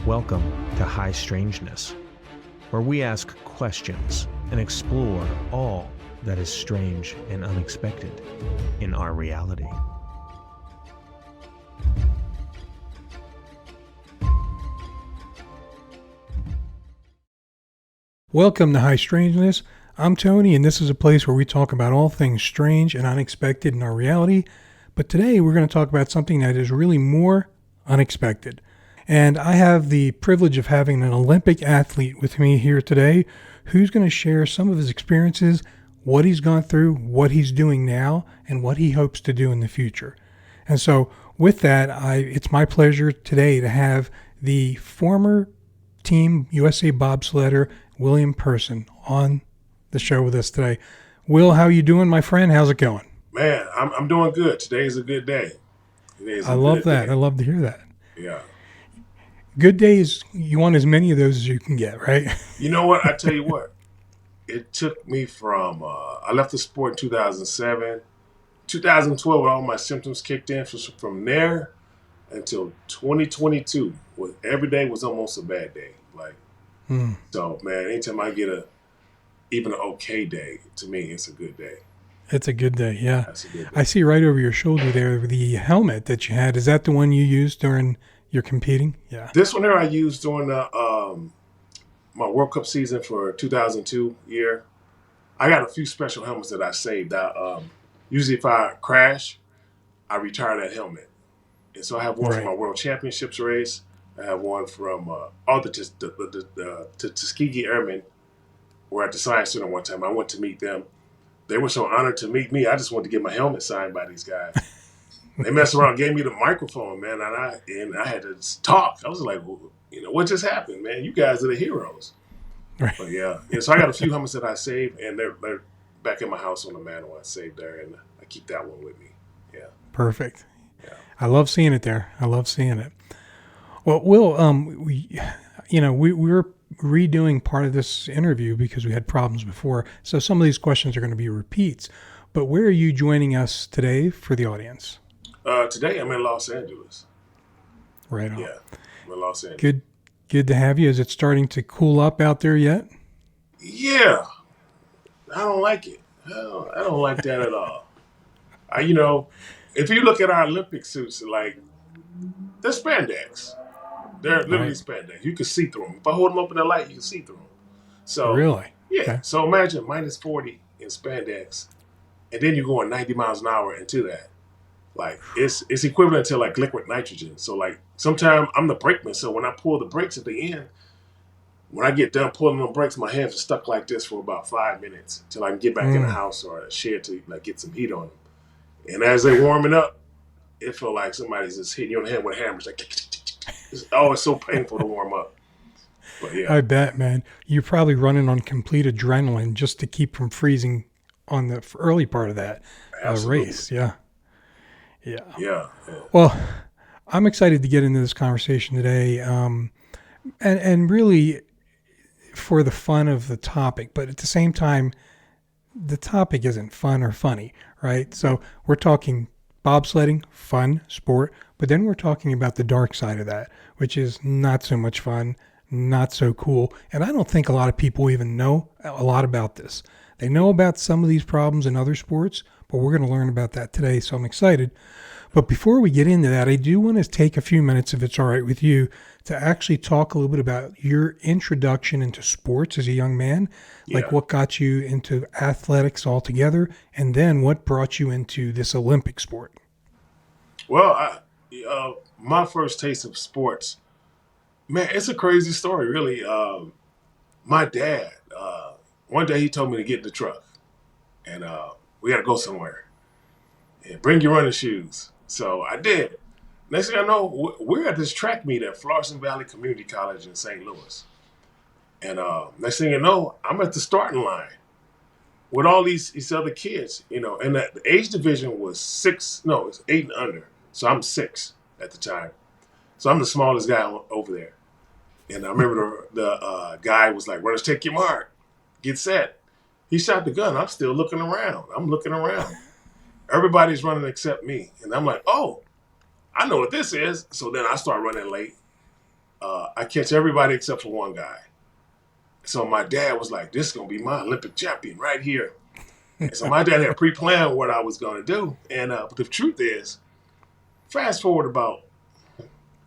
Welcome to High Strangeness, where we ask questions and explore all that is strange and unexpected in our reality. Welcome to High Strangeness. I'm Tony, and this is a place where we talk about all things strange and unexpected in our reality. But today we're going to talk about something that is really more unexpected. And I have the privilege of having an Olympic athlete with me here today who's going to share some of his experiences, what he's gone through, what he's doing now, and what he hopes to do in the future. And so with that, it's my pleasure today to have the former Team USA bobsledder, William Persson, on the show with us today. Will, how you doing, my friend? How's it going? Man, I'm doing good. Today's a good day. I love that. I love to hear that. Yeah. Good days, you want as many of those as you can get, right? You know what? I tell you what. It took me from, I left the sport in 2007. 2012, when all my symptoms kicked in, from there until 2022, every day was almost a bad day. So, man, anytime I get even an okay day, to me, it's a good day. It's a good day, yeah. That's a good day. I see right over your shoulder there the helmet that you had. Is that the one you used during your competing? Yeah. This one here I used during my World Cup season for 2002 year. I got a few special helmets that I saved. Usually if I crash, I retire that helmet. And so I have one from my World Championships race. I have one from the Tuskegee Airmen were at the Science Center one time. I went to meet them. They were so honored to meet me. I just wanted to get my helmet signed by these guys. They messed around, gave me the microphone, man, and I had to talk. I was like, well, what just happened, man? You guys are the heroes. Right. But yeah, so I got a few helmets that I saved, and they're back in my house on the mantle. I saved there, and I keep that one with me. Yeah. Perfect. Yeah. I love seeing it there. I love seeing it. Well, Will, we were redoing part of this interview because we had problems before. So some of these questions are going to be repeats. But where are you joining us today for the audience? Today I'm in Los Angeles. Right on. Yeah, I'm in Los Angeles. Good to have you. Is it starting to cool up out there yet? Yeah. I don't like it. I don't like that at all. If you look at our Olympic suits, they're spandex. They're literally spandex. You can see through them. If I hold them up in the light, you can see through them. So really? Yeah. Okay. So imagine minus 40 in spandex, and then you're going 90 miles an hour into that. It's equivalent to liquid nitrogen. So sometimes I'm the brakeman. So when I pull the brakes at the end, when I get done pulling them brakes, my hands are stuck like this for about 5 minutes till I can get back in the house or a shed to get some heat on them. And as they're warming up, it feels like somebody's just hitting you on the head with a hammer. It's so painful to warm up. But yeah. I bet, man. You're probably running on complete adrenaline just to keep from freezing on the early part of that race. Yeah. Well, I'm excited to get into this conversation today, and really for the fun of the topic. But at the same time, the topic isn't fun or funny, right? So we're talking bobsledding, fun sport, but then we're talking about the dark side of that, which is not so much fun, not so cool. And I don't think a lot of people even know a lot about this. They know about some of these problems in other sports, but we're going to learn about that today, so I'm excited. But before we get into that, I do want to take a few minutes, if it's all right with you, to actually talk a little bit about your introduction into sports as a young man, what got you into athletics altogether, and then what brought you into this Olympic sport. Well, my first taste of sports, man, it's a crazy story, really. My dad, one day he told me to get in the truck, and we got to go somewhere, and bring your running shoes. So I did. Next thing I know, we're at this track meet at Florissant Valley Community College in St. Louis. And next thing you know, I'm at the starting line with all these other kids, and the age division was 8 and under. So I'm 6 at the time. So I'm the smallest guy over there. And I remember the guy was like, "Runners, take your mark. Get set." He shot the gun. I'm still looking around. I'm looking around. Everybody's running except me. And I'm like, oh, I know what this is. So then I start running late. I catch everybody except for one guy. So my dad was like, this is going to be my Olympic champion right here. And so my dad had pre-planned what I was going to do. And but the truth is, fast forward about a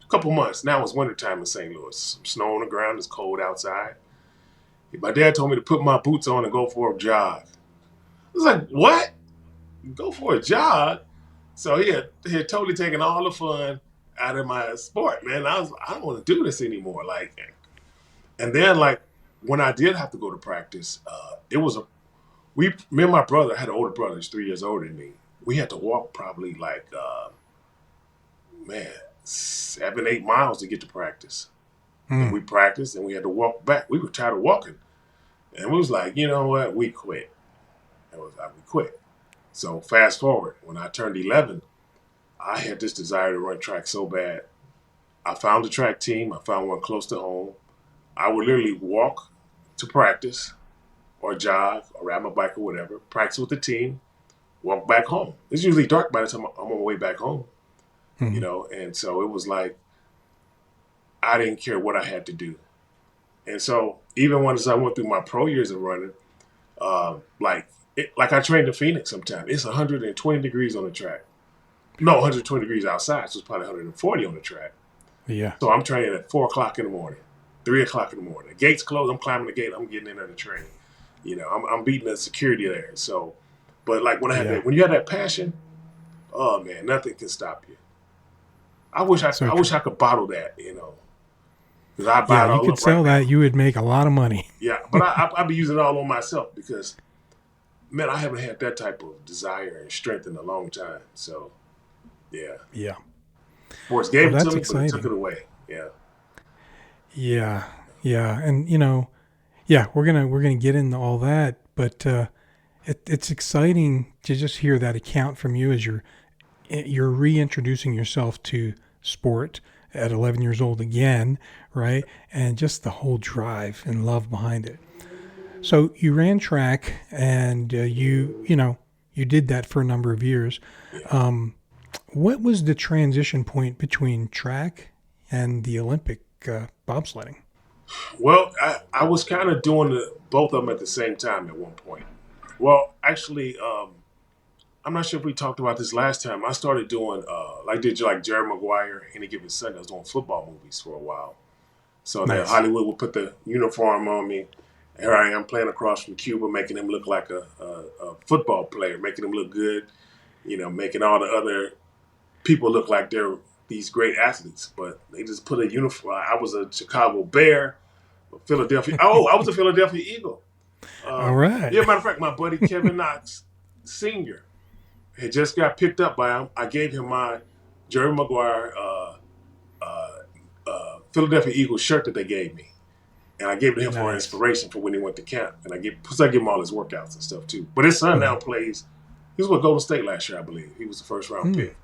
couple months. Now it's wintertime in St. Louis. Some snow on the ground. It's cold outside. My dad told me to put my boots on and go for a jog. I was like, what? Go for a jog? So he had totally taken all the fun out of my sport, man. I don't want to do this anymore. Like, and then like when I did have to go to practice, it was me and my brother had an older brother, he's 3 years older than me. We had to walk probably like, 7-8 miles to get to practice. And we practiced and we had to walk back. We were tired of walking. And we was like, you know what? We quit. We quit. So fast forward, when I turned 11, I had this desire to run track so bad. I found a track team. I found one close to home. I would literally walk to practice or jog or ride my bike or whatever, practice with the team, walk back home. It's usually dark by the time I'm on my way back home, you know? And so it was like, I didn't care what I had to do. And so even once I went through my pro years of running, like I trained in Phoenix sometimes. It's 120 degrees on the track. No, 120 degrees outside, so it's probably 140 on the track. Yeah. So I'm training at 4 o'clock in the morning, 3 o'clock in the morning. The gate's closed, I'm climbing the gate, I'm getting in there to train. You know, I'm beating the security there. So, but like when when you have that passion, oh man, nothing can stop you. I wish I could bottle that, you know. Yeah, you could sell that. You would make a lot of money. Yeah, but I'd be using it all on myself because, man, I haven't had that type of desire and strength in a long time. So, yeah. Yeah. Sports gave it to me, exciting. but it took it away. Yeah. Yeah. Yeah. And, you know, yeah, we're gonna get into all that, but it's exciting to just hear that account from you as you're reintroducing yourself to sport at 11 years old again, right? And just the whole drive and love behind it. So you ran track and you did that for a number of years. What was the transition point between track and the Olympic bobsledding? Well, I was kind of doing both of them at the same time at one point. Well, actually, I'm not sure if we talked about this last time. I started doing, did Jerry Maguire, Any Given Sunday. I was doing football movies for a while. So then Hollywood would put the uniform on me. Here I am playing across from Cuba, making him look like a football player, making him look good, you know, making all the other people look like they're these great athletes. But they just put a uniform. I was a Chicago Bear, I was a Philadelphia Eagle. All right. Yeah, matter of fact, my buddy Kevin Knox Sr. had just got picked up by him. I gave him my Jerry Maguire Philadelphia Eagles shirt that they gave me. And I gave it to him for inspiration for when he went to camp. And I gave him all his workouts and stuff too. But his son now plays, he was with Golden State last year, I believe. He was the first round pick.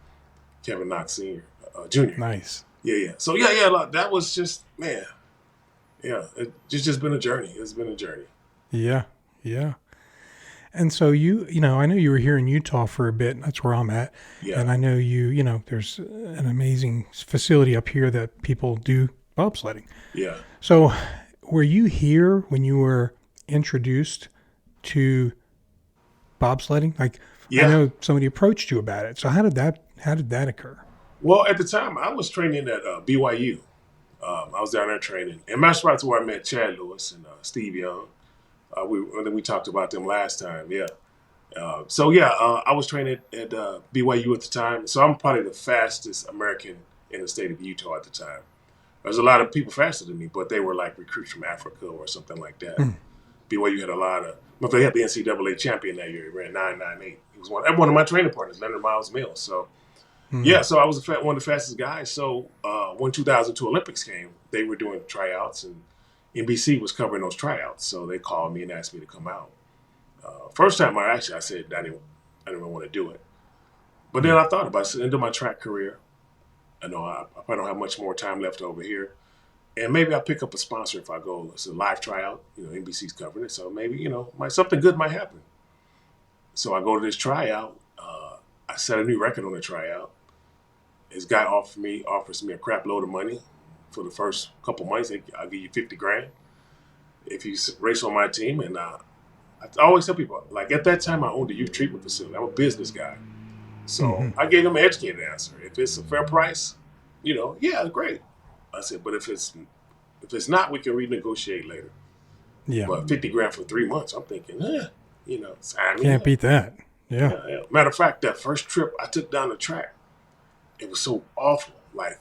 Kevin Knox Sr., Jr. Nice. Yeah. So that was just, man. Yeah, it's just been a journey. It's been a journey. Yeah. And so I know you were here in Utah for a bit. That's where I'm at. Yeah. And I know there's an amazing facility up here that people do bobsledding. Yeah. So were you here when you were introduced to bobsledding? I know somebody approached you about it. So how did that occur? Well, at the time I was training at BYU. I was down there training, and that's right where I met Chad Lewis and Steve Young. We talked about them last time. Yeah. I was training at BYU at the time. So I'm probably the fastest American in the state of Utah at the time. There's a lot of people faster than me, but they were like recruits from Africa or something like that. BYU had a lot of, but they had the NCAA champion that year. He ran 9.98. He was one of my training partners, Leonard Miles Mills. So, so I was one of the fastest guys. So when 2002 Olympics came, they were doing tryouts, and NBC was covering those tryouts. So they called me and asked me to come out. First time I said I didn't want to do it. But then I thought about it. Into my track career, I know I probably don't have much more time left over here. And maybe I'll pick up a sponsor if I go. It's a live tryout. NBC's covering it. So maybe, something good might happen. So I go to this tryout. I set a new record on the tryout. This guy offers me a crap load of money for the first couple months. I'll give you 50 grand if you race on my team. And I always tell people, like at that time, I owned a youth treatment facility. I'm a business guy. So I gave them an educated answer. If it's a fair price, yeah, great. I said, but if it's not, we can renegotiate later. Yeah. But 50 grand for 3 months, I'm thinking, sign me Can't up. beat that. Yeah. Matter of fact, that first trip I took down the track, it was so awful, like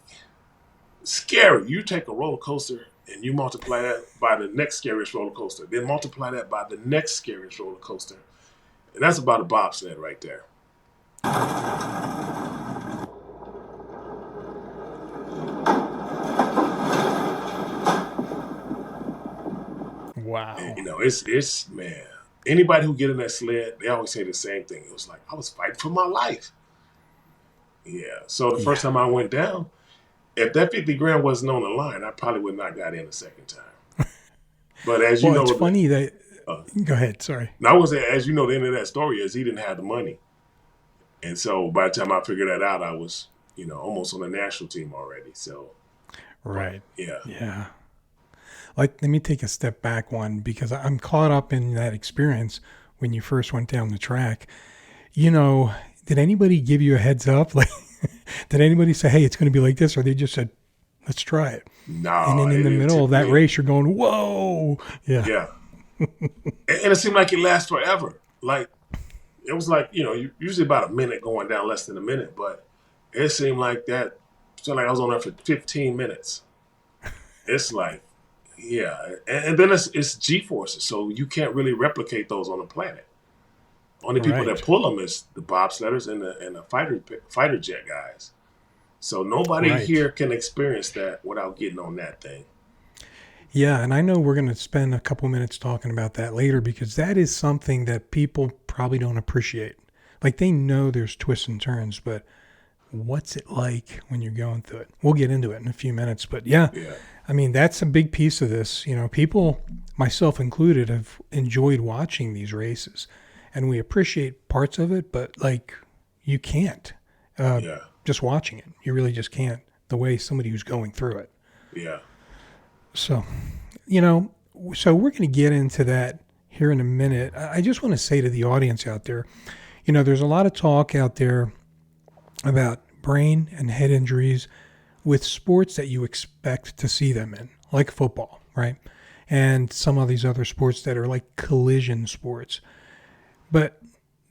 scary. You take a roller coaster and you multiply that by the next scariest roller coaster, then multiply that by the next scariest roller coaster. And that's about a bobsled right there. Wow. And, it's man. Anybody who get in that sled, they always say the same thing. It was like, I was fighting for my life. Yeah. So the first time I went down, if that 50 grand wasn't on the line, I probably would not got in a second time. But as you know, it's funny that. Go ahead. Sorry. I was as you know, the end of that story is he didn't have the money, and so by the time I figured that out, I was almost on the national team already. So. Right. Yeah. Yeah. Like, let me take a step back because I'm caught up in that experience when you first went down the track. Did anybody give you a heads up? Like, did anybody say, hey, it's going to be like this? Or they just said, let's try it? No. And then in the middle of that race, you're going, whoa. Yeah. Yeah. And it seemed like it lasts forever. Like, it was like, usually about a minute going down, less than a minute. But it seemed like that. So like I was on there for 15 minutes. It's like, yeah. And then it's G-forces. So you can't really replicate those on the planet. Only people that pull them is the bobsledders and the fighter jet guys. So nobody here can experience that without getting on that thing. Yeah, and I know we're going to spend a couple minutes talking about that later because that is something that people probably don't appreciate. Like they know there's twists and turns, but what's it like when you're going through it? We'll get into it in a few minutes, but yeah. I mean, that's a big piece of this. People, myself included, have enjoyed watching these races. And we appreciate parts of it, but like you can't just watching it. You really just can't the way somebody who's going through it. Yeah. So, so we're going to get into that here in a minute. I just want to say to the audience out there, there's a lot of talk out there about brain and head injuries with sports that you expect to see them in, like football, right? And some of these other sports that are like collision sports. But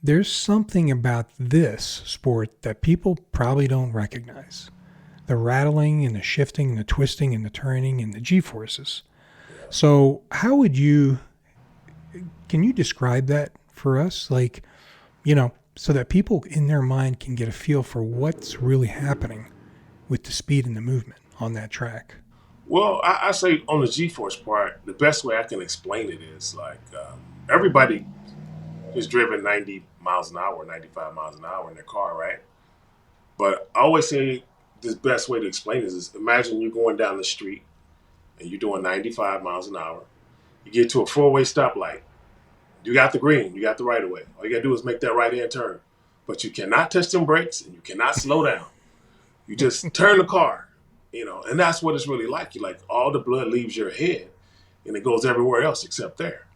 there's something about this sport that people probably don't recognize. The rattling and the shifting and the twisting and the turning and the G-forces. So can you describe that for us? Like, so that people in their mind can get a feel for what's really happening with the speed and the movement on that track. Well, I say on the G-force part, the best way I can explain it is like everybody is driven 90 miles an hour, 95 miles an hour in their car, right? But I always say the best way to explain this is imagine you're going down the street and you're doing 95 miles an hour. You get to a four-way stoplight. You got the green, you got the right of way. All you got to do is make that right-hand turn. But you cannot touch them brakes and you cannot slow down. You just turn the car, and that's what it's really like. You like all the blood leaves your head and it goes everywhere else except there.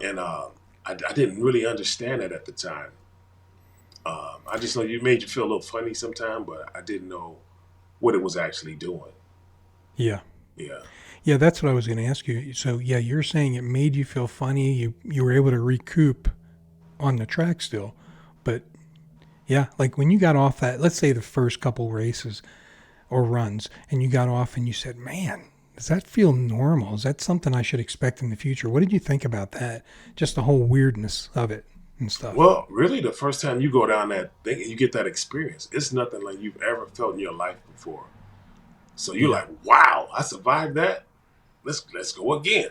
And I didn't really understand it at the time. I just know you made you feel a little funny sometimes, but I didn't know what it was actually doing. Yeah. Yeah. Yeah, that's what I was going to ask you. So, yeah, you're saying it made you feel funny. You were able to recoup on the track still. But, yeah, like when you got off that, let's say the first couple races or runs, and you got off and you said, man, does that feel normal? Is that something I should expect in the future? What did you think about that? Just the whole weirdness of it and stuff. Well, really, the first time you go down that thing and you get that experience, it's nothing like you've ever felt in your life before. So you're like, wow, I survived that. Let's go again.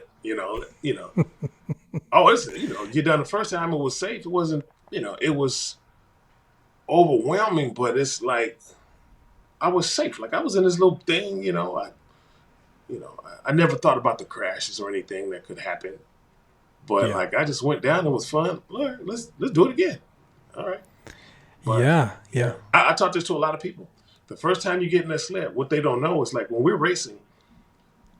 Oh, it's you done the first time, it was safe. It wasn't, it was overwhelming, but it's like I was safe. Like I was in this little thing, I never thought about the crashes or anything that could happen. But like I just went down. It was fun. All right, let's do it again. All right. But, yeah. I taught this to a lot of people. The first time you get in that sled, what they don't know is like when we're racing,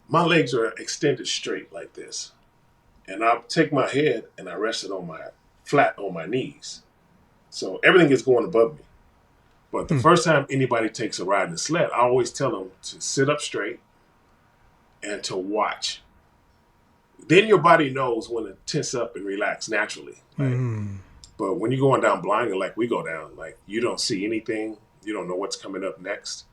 my legs are extended straight like this. And I take my head and I rest it on my flat on my knees. So everything is going above me. But the first time anybody takes a ride in the sled, I always tell them to sit up straight and to watch. Then your body knows when to tense up and relax naturally. Right? But when you're going down blindly like we go down, like you don't see anything. You don't know what's coming up next.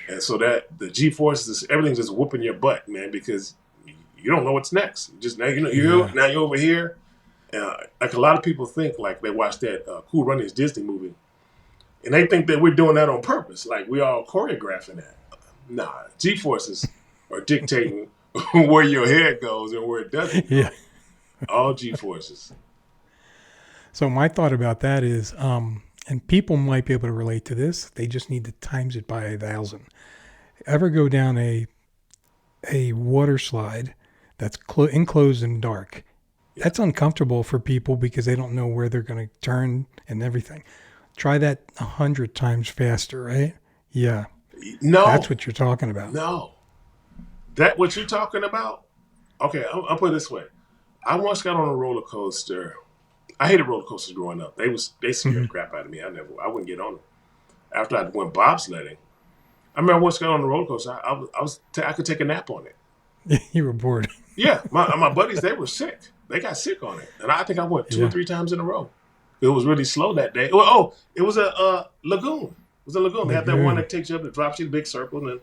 And so that the G-forces, everything's just whooping your butt, man, because you don't know what's next. Just now, now you're over here. Like a lot of people think, like they watch that Cool Runnings Disney movie, and they think that we're doing that on purpose, like we all choreographing that. Nah, G-forces are dictating where your head goes and where it doesn't. Yeah. All G-forces. So my thought about that is, and people might be able to relate to this, they just need to times it by 1,000. Ever go down a water slide that's enclosed and dark? Yeah. That's uncomfortable for people because they don't know where they're going to turn and everything. Try that 100 times faster, right? Yeah. No. That's what you're talking about. No. That what you're talking about? Okay, I'll put it this way. I once got on a roller coaster. I hated roller coasters growing up. They scared the crap out of me. I wouldn't get on them. After I went bobsledding, I remember I once got on a roller coaster. I could take a nap on it. You were bored. Yeah, my buddies, they were sick. They got sick on it, and I think I went 2 or 3 times in a row. It was really slow that day. Oh, it was a lagoon. It was a lagoon. They had that one that takes you up and drops you in a big circle, and then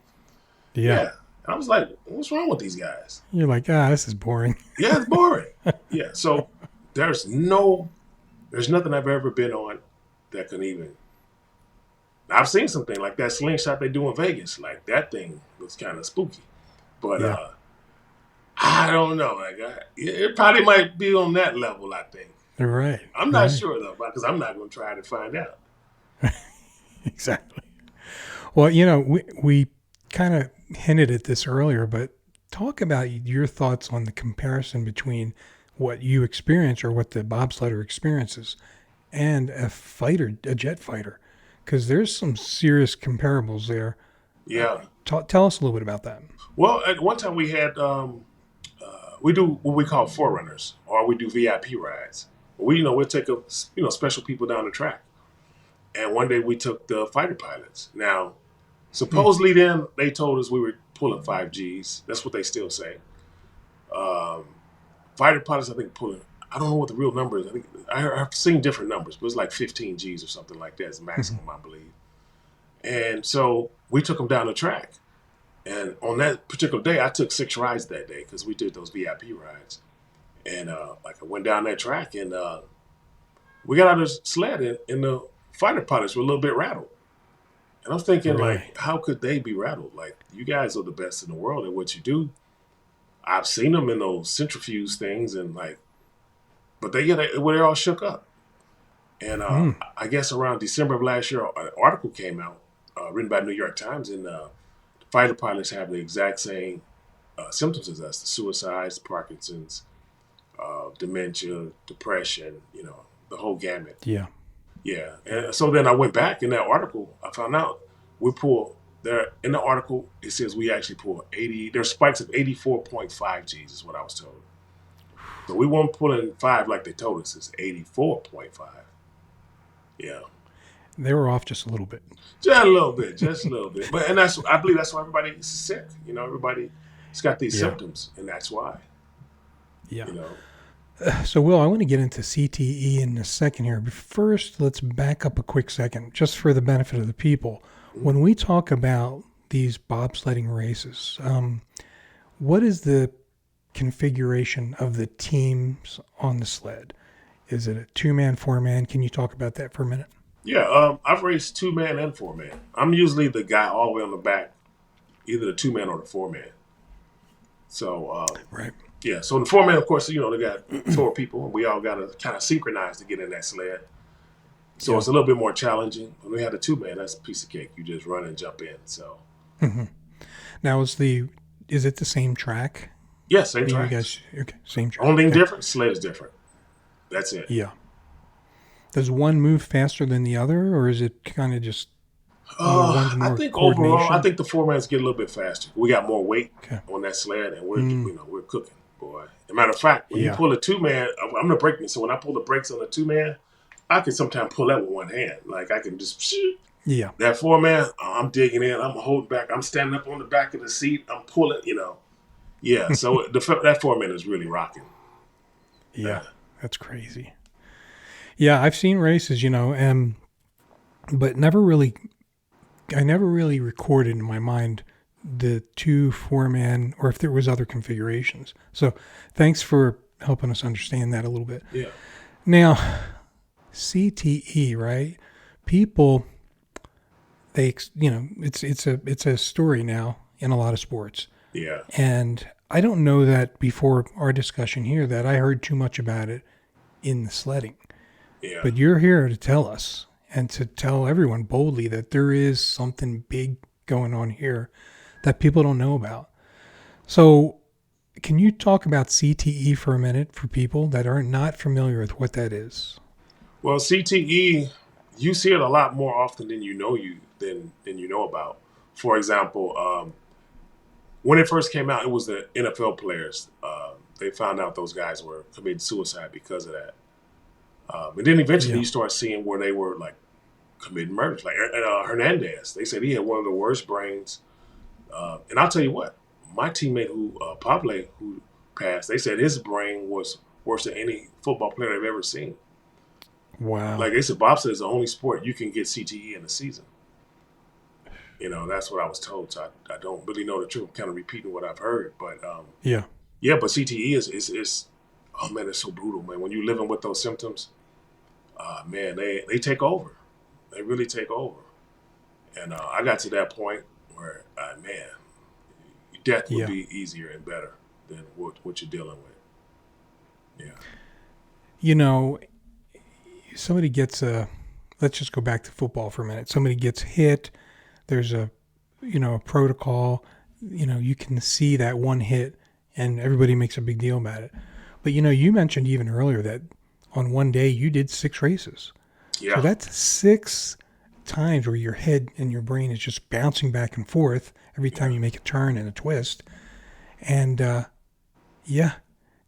yeah. And I was like, what's wrong with these guys? You're like, this is boring. Yeah, it's boring. Yeah, so there's nothing I've ever been on that can even. I've seen something like that slingshot they do in Vegas. Like that thing was kind of spooky, but I don't know. Like it probably might be on that level. I think. Right. I'm not sure though, because I'm not going to try to find out. Exactly. Well, we kind of hinted at this earlier, but talk about your thoughts on the comparison between what you experience or what the bobsledder experiences and a jet fighter, because there's some serious comparables there. Yeah. Tell us a little bit about that. Well, at one time we had, we do what we call forerunners, or we do VIP rides. We'll take special people down the track. And one day we took the fighter pilots. Now, supposedly then they told us we were pulling 5 Gs. That's what they still say. Fighter pilots, I think, pulling, I don't know what the real number is. I think I've seen different numbers, but it was like 15 Gs or something like that is maximum, I believe. And so we took them down the track. And on that particular day, I took 6 rides that day because we did those VIP rides. And I went down that track and we got out of the sled and the fighter pilots were a little bit rattled. And I'm thinking, like, how could they be rattled? Like, you guys are the best in the world at what you do. I've seen them in those centrifuge things and but they're all shook up. And I guess around December of last year, an article came out written by New York Times, and fighter pilots have the exact same symptoms as us: the suicides, Parkinson's, dementia, depression, the whole gamut. Yeah. Yeah. And so then I went back in that article, I found out we pull there in the article, it says we actually pull 80, there's spikes of 84.5 Gs is what I was told. So we weren't pulling 5 like they told us, it's 84.5. Yeah. They were off just a little bit. Just a little bit. But I believe that's why everybody's sick. Everybody's got these symptoms, and that's why. Yeah. So, Will, I want to get into CTE in a second here. But first, let's back up a quick second, just for the benefit of the people. When we talk about these bobsledding races, what is the configuration of the teams on the sled? Is it a 2-man, 4-man? Can you talk about that for a minute? Yeah, I've raced 2-man and 4-man. I'm usually the guy all the way on the back, either the 2-man or the 4-man. So, right. Yeah, so the 4-man, of course, they got 4 people, and we all got to kind of synchronize to get in that sled. So it's a little bit more challenging. When we had a 2-man, that's a piece of cake. You just run and jump in. So now, is it the same track? Yeah, same track. Okay, same track. Only thing different, sled is different. That's it. Yeah. Does one move faster than the other, or is it kind of just One's I more think overall, I coordination? think the 4-mans get a little bit faster. We got more weight Okay. on that sled, and we're cooking, boy. As a matter of fact, when you Yeah. pull a 2-man, I'm the brakeman, so when I pull the brakes on a 2-man, I can sometimes pull that with one hand. Like I can just Yeah. that 4-man. I'm digging in. I'm holding back. I'm standing up on the back of the seat. I'm pulling. Yeah. So that 4-man is really rocking. Yeah. That's crazy. Yeah, I've seen races, but I never really recorded in my mind the 4-man or if there was other configurations. So thanks for helping us understand that a little bit. Yeah. Now, CTE, right? People, it's a story now in a lot of sports. Yeah. And I don't know that before our discussion here that I heard too much about it in the sledding. Yeah. But you're here to tell us and to tell everyone boldly that there is something big going on here that people don't know about. So can you talk about CTE for a minute for people that are not familiar with what that is? Well, CTE, you see it a lot more often than you know about. For example, when it first came out, it was the NFL players. They found out those guys were committing suicide because of that. And then eventually you start seeing where they were like committing murders. Like Hernandez, they said he had one of the worst brains. And I'll tell you what, my teammate Pablo, who passed, they said his brain was worse than any football player they've ever seen. Wow. Like they said, bobsled is the only sport you can get CTE in a season. That's what I was told. So I don't really know the truth. I'm kind of repeating what I've heard. But but CTE is oh man, it's so brutal, man. When you're living with those symptoms, man, they take over. They really take over. And I got to that point where, man, death would be easier and better than what you're dealing with. Yeah. Somebody gets let's just go back to football for a minute. Somebody gets hit. There's a protocol. You can see that one hit and everybody makes a big deal about it. But, you mentioned even earlier that on one day you did 6 races. Yeah. So that's 6 times where your head and your brain is just bouncing back and forth every time you make a turn and a twist. And,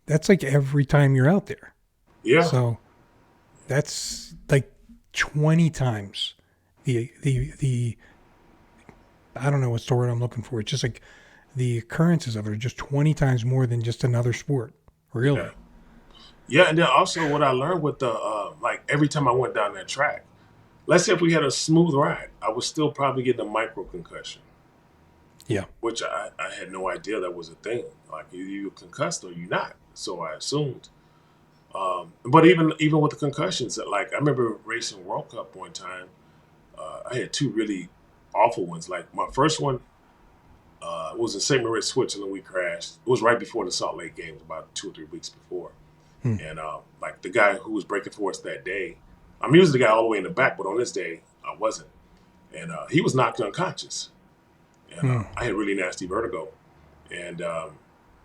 that's like every time you're out there. Yeah. So that's like 20 times the I don't know what's the word I'm looking for. It's just like the occurrences of it are just 20 times more than just another sport. Really? Yeah, and then also what I learned with the like every time I went down that track, let's say if we had a smooth ride, I was still probably getting a micro concussion. Yeah. Which I had no idea that was a thing. Like you're concussed or you're not. So I assumed. But even with the concussions, like I remember racing World Cup one time, I had 2 really awful ones. Like my first one was in St. Moritz, Switzerland. We crashed. It was right before the Salt Lake Games, about 2 or 3 weeks before. And like the guy who was breaking for us that day, I'm usually the guy all the way in the back, but on this day I wasn't. And he was knocked unconscious. And I had really nasty vertigo. And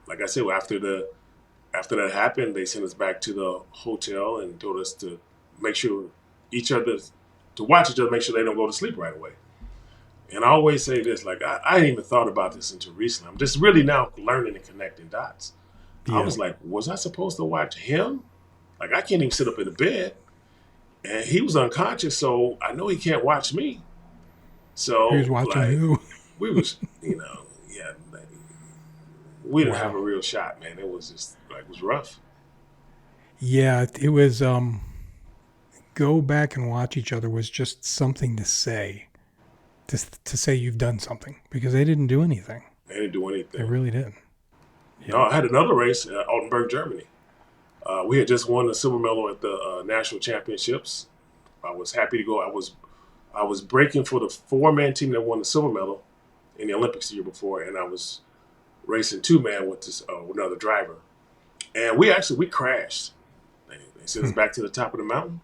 like I said, after that happened, they sent us back to the hotel and told us to make sure to watch each other, make sure they don't go to sleep right away. And I always say this, like I hadn't even thought about this until recently. I'm just really now learning and connecting dots. I was like, was I supposed to watch him? Like I can't even sit up in the bed. And he was unconscious, so I know he can't watch me. So he was watching you. We was, we didn't have a real shot, man. It was just it was rough. Yeah, it was go back and watch each other was just something to say. To say you've done something, because they didn't do anything. They didn't do anything. They really didn't. Yeah. No, I had another race in Altenburg, Germany. We had just won the silver medal at the national championships. I was happy to go. I was breaking for the 4-man team that won the silver medal in the Olympics the year before, and I was racing 2-man with this another driver. And we crashed. They sent us back to the top of the mountain.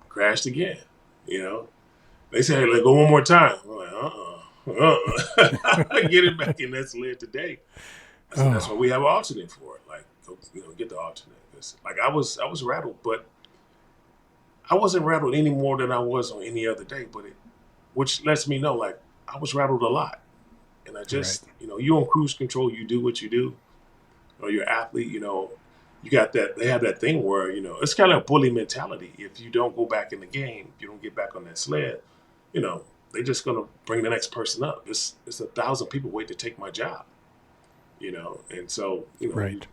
Crashed again, They said, hey, let's go one more time. I'm like, get it back in that sled today. I said, that's what we have an alternate for. Like, go, get the alternate. Like, I was rattled, but I wasn't rattled any more than I was on any other day. But which lets me know like I was rattled a lot. And I Right. just, you on cruise control, you do what you do, or you're an athlete, you got that, they have that thing where, it's kind of a bully mentality. If you don't go back in the game, if you don't get back on that sled, you know, they're just going to bring the next person up. It's 1,000 people wait to take my job, and so, Right.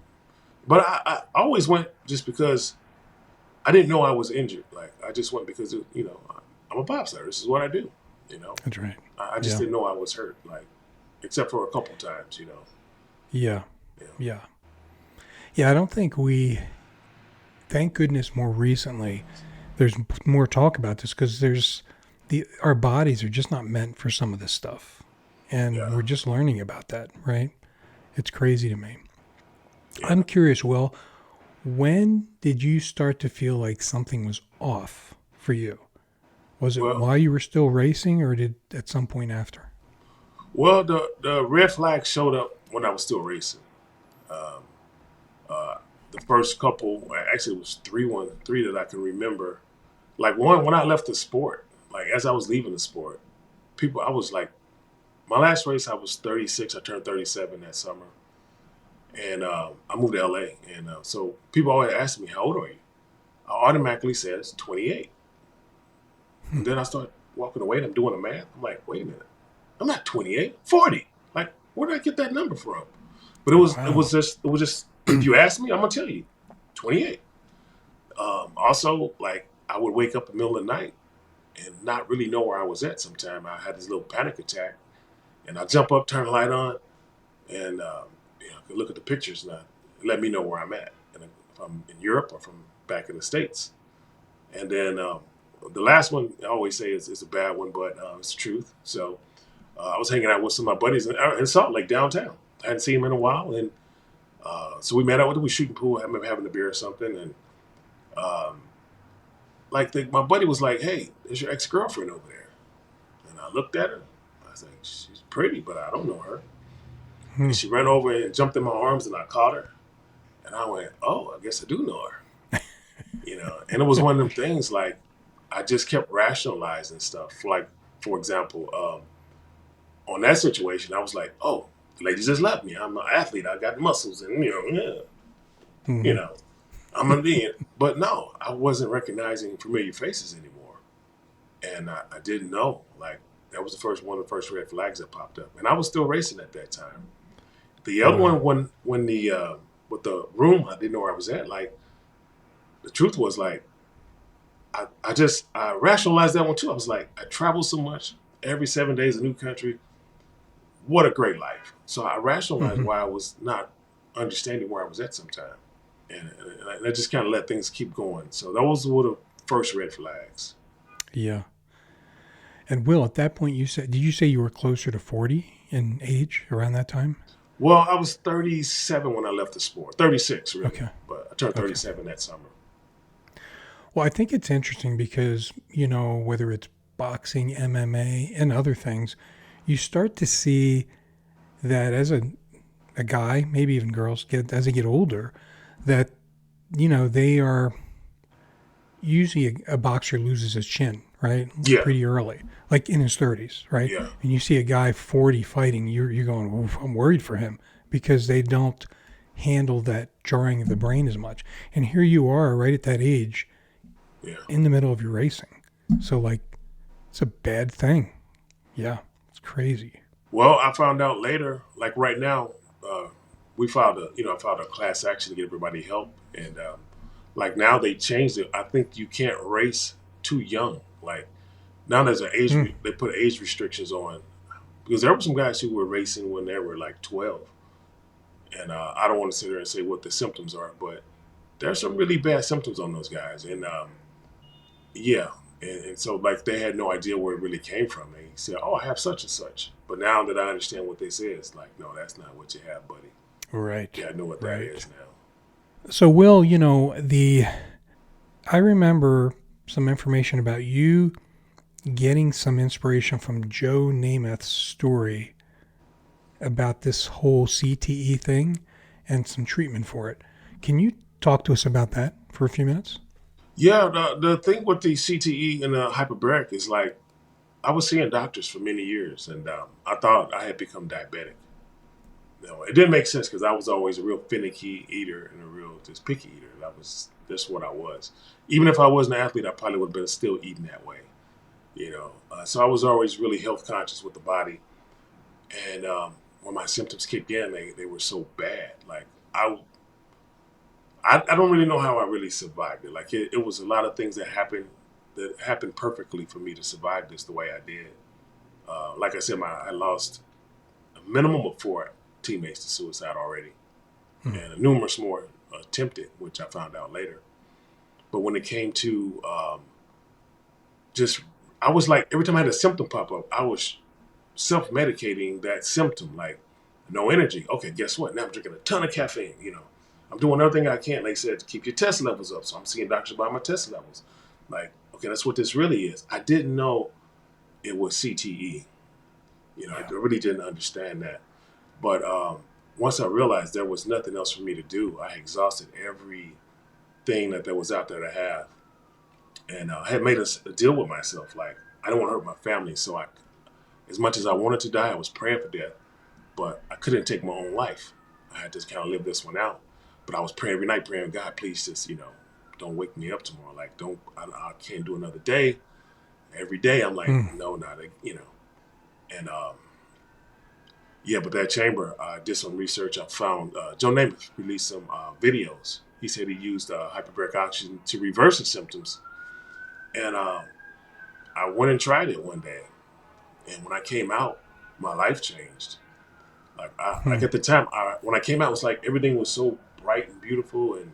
but I always went just because I didn't know I was injured. Like, I just went because, I'm a bobsledder. This is what I do, That's right. I just Yeah. didn't know I was hurt, like, except for a couple times, Yeah. Yeah. Yeah. Yeah. I don't think thank goodness more recently, there's more talk about this because our bodies are just not meant for some of this stuff. And Yeah. we're just learning about that, right? It's crazy to me. Yeah. I'm curious, Will, when did you start to feel like something was off for you? Was it Well, while you were still racing or did at some point after? Well, the red flag showed up when I was still racing. Um, the first couple, actually, it was three that I can remember. Like one when I left the sport, like as I was leaving the sport, I was like, my last race I was 36. I turned 37 that summer, and I moved to LA. And so people always ask me, "How old are you?" I automatically says 28. And then I start walking away and I'm doing the math. I'm like, wait a minute. I'm not 28, 40. Like, where did I get that number from? But it was just if you ask me, I'm gonna tell you, 28. Also, like I would wake up in the middle of the night and not really know where I was at. Sometime I had this little panic attack, and I jump up, turn the light on, and I could look at the pictures and let me know where I'm at, and if I'm in Europe or from back in the States. And then the last one I always say is a bad one, but it's the truth. So I was hanging out with some of my buddies in Salt Lake downtown. I hadn't seen him in a while, and so we met out. We shooting pool, having a beer or something, and my buddy was like, "Hey, there's your ex-girlfriend over there." And I looked at her. I was like, "She's pretty, but I don't know her." And she ran over and jumped in my arms, and I caught her. And I went, "Oh, I guess I do know her." And it was one of them things like I just kept rationalizing stuff. Like, for example, on that situation, I was like, "Oh, the lady just left me. I'm an athlete. I got muscles, and I'm gonna be it." But no, I wasn't recognizing familiar faces anymore, and I didn't know. Like that was one of the first red flags that popped up, and I was still racing at that time. The other one, when the with the room, I didn't know where I was at. Like the truth was, like I rationalized that one too. I was like, I travel so much, every 7 days a new country. What a great life. So I rationalized why I was not understanding where I was at sometime. And I just kind of let things keep going. So those were the first red flags. Yeah. And Will, at that point, did you say you were closer to 40 in age around that time? Well, I was 37 when I left the sport. 36, really. Okay. But I turned 37 that summer. Well, I think it's interesting because, whether it's boxing, MMA, and other things, you start to see that as a guy, maybe even girls, as they get older, that, they are usually a boxer loses his chin, right? Yeah. Pretty early, like in his 30s, right? Yeah. And you see a guy 40 fighting, you're going, oof, I'm worried for him because they don't handle that jarring of the brain as much. And here you are right at that age in the middle of your racing. So like, it's a bad thing. Yeah. It's crazy. Well, I found out later, like right now, I filed a class action to get everybody help. And like now they changed it. I think you can't race too young. Like now there's an age, they put age restrictions on because there were some guys who were racing when they were like 12. And I don't want to sit there and say what the symptoms are, but there's some really bad symptoms on those guys. And and so like they had no idea where it really came from. They said, "Oh, I have such and such." But now that I understand what they said, it's like, no, that's not what you have, buddy. Right. Yeah, I know what that is now. So Will, I remember some information about you getting some inspiration from Joe Namath's story about this whole CTE thing and some treatment for it. Can you talk to us about that for a few minutes? Yeah, the thing with the CTE and the hyperbaric is like I was seeing doctors for many years, and I thought I had become diabetic. No, it didn't make sense because I was always a real finicky eater and a real just picky eater. That's what I was. Even if I wasn't an athlete, I probably would have been still eating that way. So I was always really health conscious with the body. And when my symptoms kicked in, they were so bad. Like I don't really know how I really survived it. Like it was a lot of things that happened perfectly for me to survive this the way I did. Like I said, I lost a minimum of 4 teammates to suicide already, and numerous more attempted, which I found out later. But when it came to I was like, every time I had a symptom pop up, I was self-medicating that symptom, like no energy. Okay, guess what? Now I'm drinking a ton of caffeine. I'm doing everything I can, like I said, to keep your test levels up. So I'm seeing doctors about my test levels. Like, okay, that's what this really is. I didn't know it was CTE. I really didn't understand that. But once I realized there was nothing else for me to do, I exhausted everything that there was out there to have. And I had made a deal with myself. Like, I don't want to hurt my family. So as much as I wanted to die, I was praying for death. But I couldn't take my own life. I had to kind of live this one out. But I was praying every night, praying, God, please just, don't wake me up tomorrow. Like, I can't do another day. Every day I'm like, no, not, And but that chamber, I did some research. I found Joe Namath released some videos. He said he used hyperbaric oxygen to reverse the symptoms. And I went and tried it one day. And when I came out, my life changed. Like at the time, when I came out, it was like everything was so bright and beautiful. And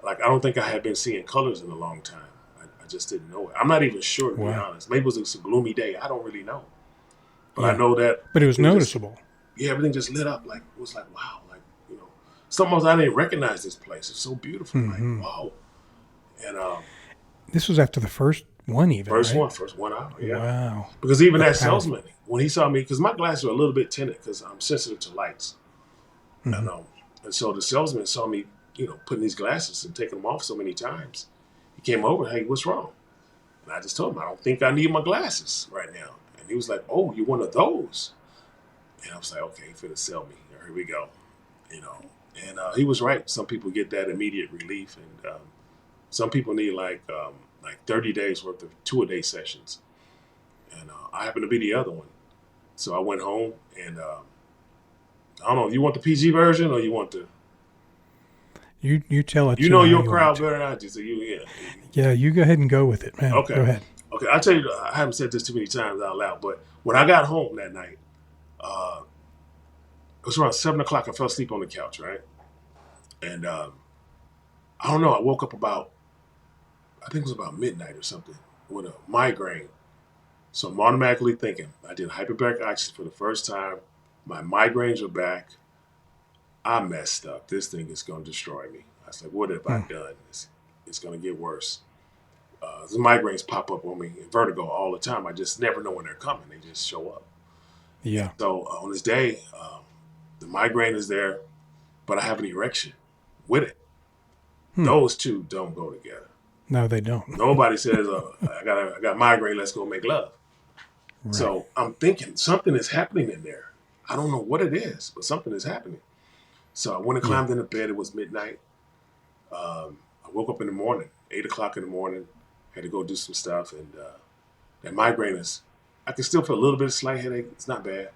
like, I don't think I had been seeing colors in a long time. I just didn't know it. I'm not even sure, to be honest. Maybe it was a gloomy day. I don't really know. But I know that. But it was noticeable. Everything just lit up. Like, it was like, wow. Like, sometimes I didn't recognize this place. It's so beautiful. Like, wow. And this was after the first one, even. First one out. Yeah. Wow. Because even that salesman, when he saw me, because my glasses are a little bit tinted because I'm sensitive to lights. And so the salesman saw me, putting these glasses and taking them off so many times. He came over, hey, what's wrong? And I just told him, I don't think I need my glasses right now. And he was like, oh, you're one of those? And I was like, okay, he's finna sell me. Here we go. And he was right. Some people get that immediate relief. And some people need like 30 days worth of 2-a-day sessions. And I happen to be the other one. So I went home and I don't know, you want the PG version or you want the... You tell it. You know your crowd better than I do, so Yeah, you go ahead and go with it, man. Okay. Go ahead. Okay, I'll tell you, I haven't said this too many times out loud, but when I got home that night, it was around 7 o'clock. I fell asleep on the couch, right? And I don't know, I woke up I think it was about midnight or something, with a migraine. So I'm automatically thinking, I did hyperbaric oxygen for the first time. My migraines are back. I messed up. This thing is going to destroy me. I was like, what have I done? It's going to get worse. The migraines pop up on me in vertigo all the time. I just never know when they're coming. They just show up. Yeah. So on this day, the migraine is there, but I have an erection with it. Those two don't go together. No, they don't. Nobody says, I got migraine, let's go make love. Right. So I'm thinking something is happening in there. I don't know what it is, but something is happening. So I went and climbed into bed. It was midnight. I woke up in the morning, 8 o'clock in the morning, had to go do some stuff. And that migraine I can still feel a little bit of slight headache. It's not bad.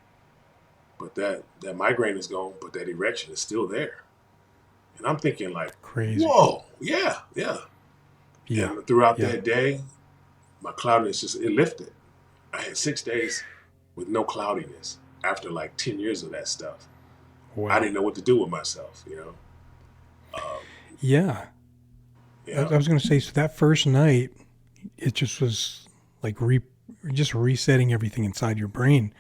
But that migraine is gone, but that erection is still there. And I'm thinking like, crazy. Whoa, yeah. And throughout that day, my cloudiness it lifted. I had 6 days with no cloudiness after like 10 years of that stuff. Wow. I didn't know what to do with myself, Yeah. I was going to say, so that first night, it just was like just resetting everything inside your brain,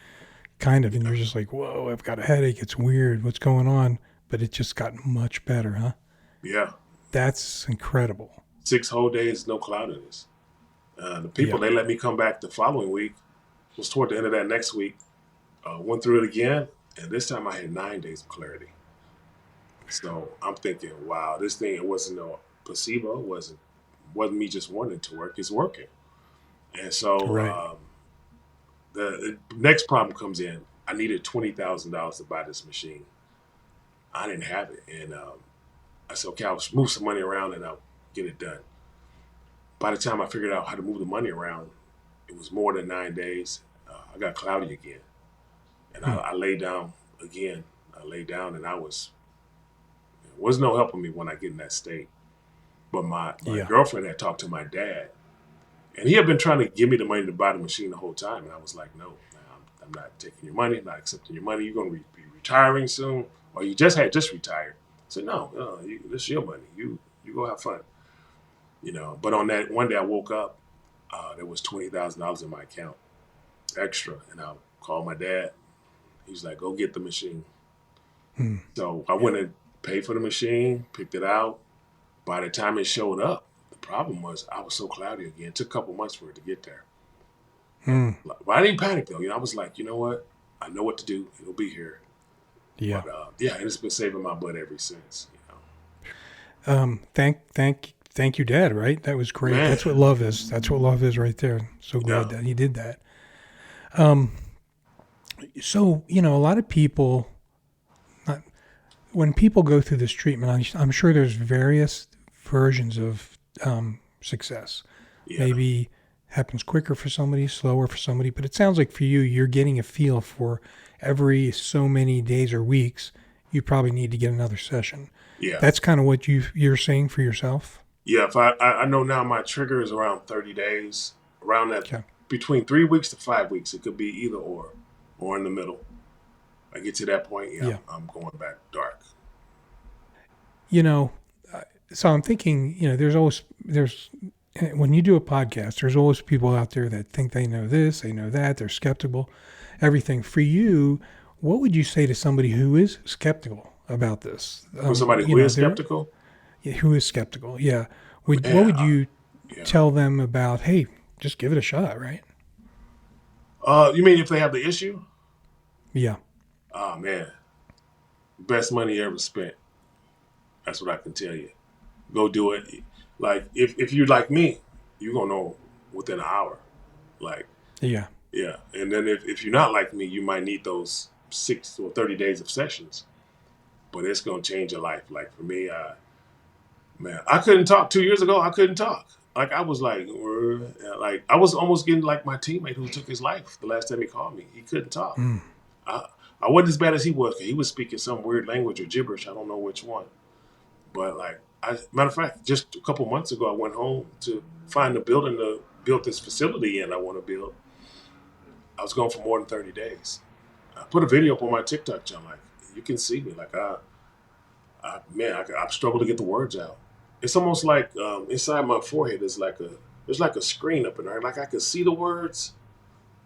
kind of. And you're just like, whoa, I've got a headache. It's weird. What's going on? But it just got much better, huh? Yeah. That's incredible. 6 whole days, no cloudiness. The people, they let me come back the following week. It was toward the end of that next week. Went through it again. And this time I had 9 days of clarity. So I'm thinking, wow, this thing, it wasn't no placebo. It wasn't me just wanting it to work. It's working. And so The next problem comes in. I needed $20,000 to buy this machine. I didn't have it, and I said, okay, I'll move some money around and I'll get it done. By the time I figured out how to move the money around, it was more than 9 days. I got cloudy again, and I lay down again. I lay down, and there was no helping me when I get in that state. But my girlfriend had talked to my dad, and he had been trying to give me the money to buy the machine the whole time. And I was like, no, I'm not taking your money. I'm not accepting your money. You're going to be retiring soon, or you just retired. I said, no, this is your money. You go have fun. But on that one day I woke up, there was $20,000 in my account, extra. And I called my dad. He's like, go get the machine. So I went and paid for the machine, picked it out. By the time it showed up, the problem was I was so cloudy again. It took a couple months for it to get there. But I didn't panic though. I was like, you know what? I know what to do. It'll be here. Yeah. But, and it's been saving my butt ever since. Thank you, Dad. Right? That was great. Man. That's what love is. That's what love is right there. So glad that he did that. So a lot of people, when people go through this treatment, I'm sure there's various versions of success. Yeah. Maybe happens quicker for somebody, slower for somebody. But it sounds like for you, you're getting a feel for every so many days or weeks, you probably need to get another session. Yeah. That's kind of what you're saying for yourself? Yeah. If I know now my trigger is around 30 days, around that, between 3 weeks to 5 weeks. It could be either or in the middle. I get to that point, I'm going back dark. So I'm thinking, when you do a podcast, there's always people out there that think they know this, they know that, they're skeptical, everything. For you, what would you say to somebody who is skeptical about this? Somebody who is skeptical? Yeah, who is skeptical, yeah. What would you tell them about, hey, just give it a shot, right? You mean if they have the issue? Yeah. Oh, man. Best money ever spent. That's what I can tell you. Go do it. Like, if you're like me, you're going to know within an hour. Like, yeah. And then if you're not like me, you might need those 6 or 30 days of sessions. But it's going to change your life. Like, for me, I couldn't talk 2 years ago. I couldn't talk. Like, I was like I was almost getting like my teammate who took his life the last time he called me. He couldn't talk. I wasn't as bad as he was. He was speaking some weird language or gibberish. I don't know which one. But matter of fact, just a couple months ago, I went home to find a building to build this facility in I want to build. I was gone for more than 30 days. I put a video up on my TikTok channel. Like, you can see me. Like, I struggle to get the words out. It's almost like inside my forehead there's like a screen up in there. Like, I can see the words,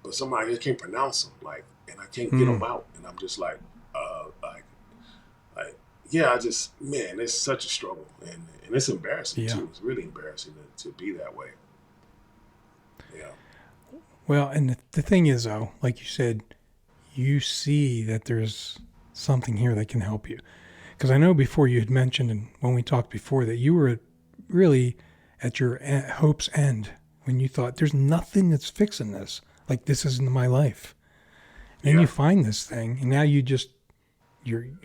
but somehow I just can't pronounce them. Like, and I can't get them out. And I'm just like, it's such a struggle. And it's embarrassing too. It's really embarrassing to be that way. Yeah. Well, and the thing is though, like you said, you see that there's something here that can help you. Because I know before you had mentioned, and when we talked before, that you were really at your hope's end when you thought, there's nothing that's fixing this. Like, this isn't my life. And then you find this thing, and now you're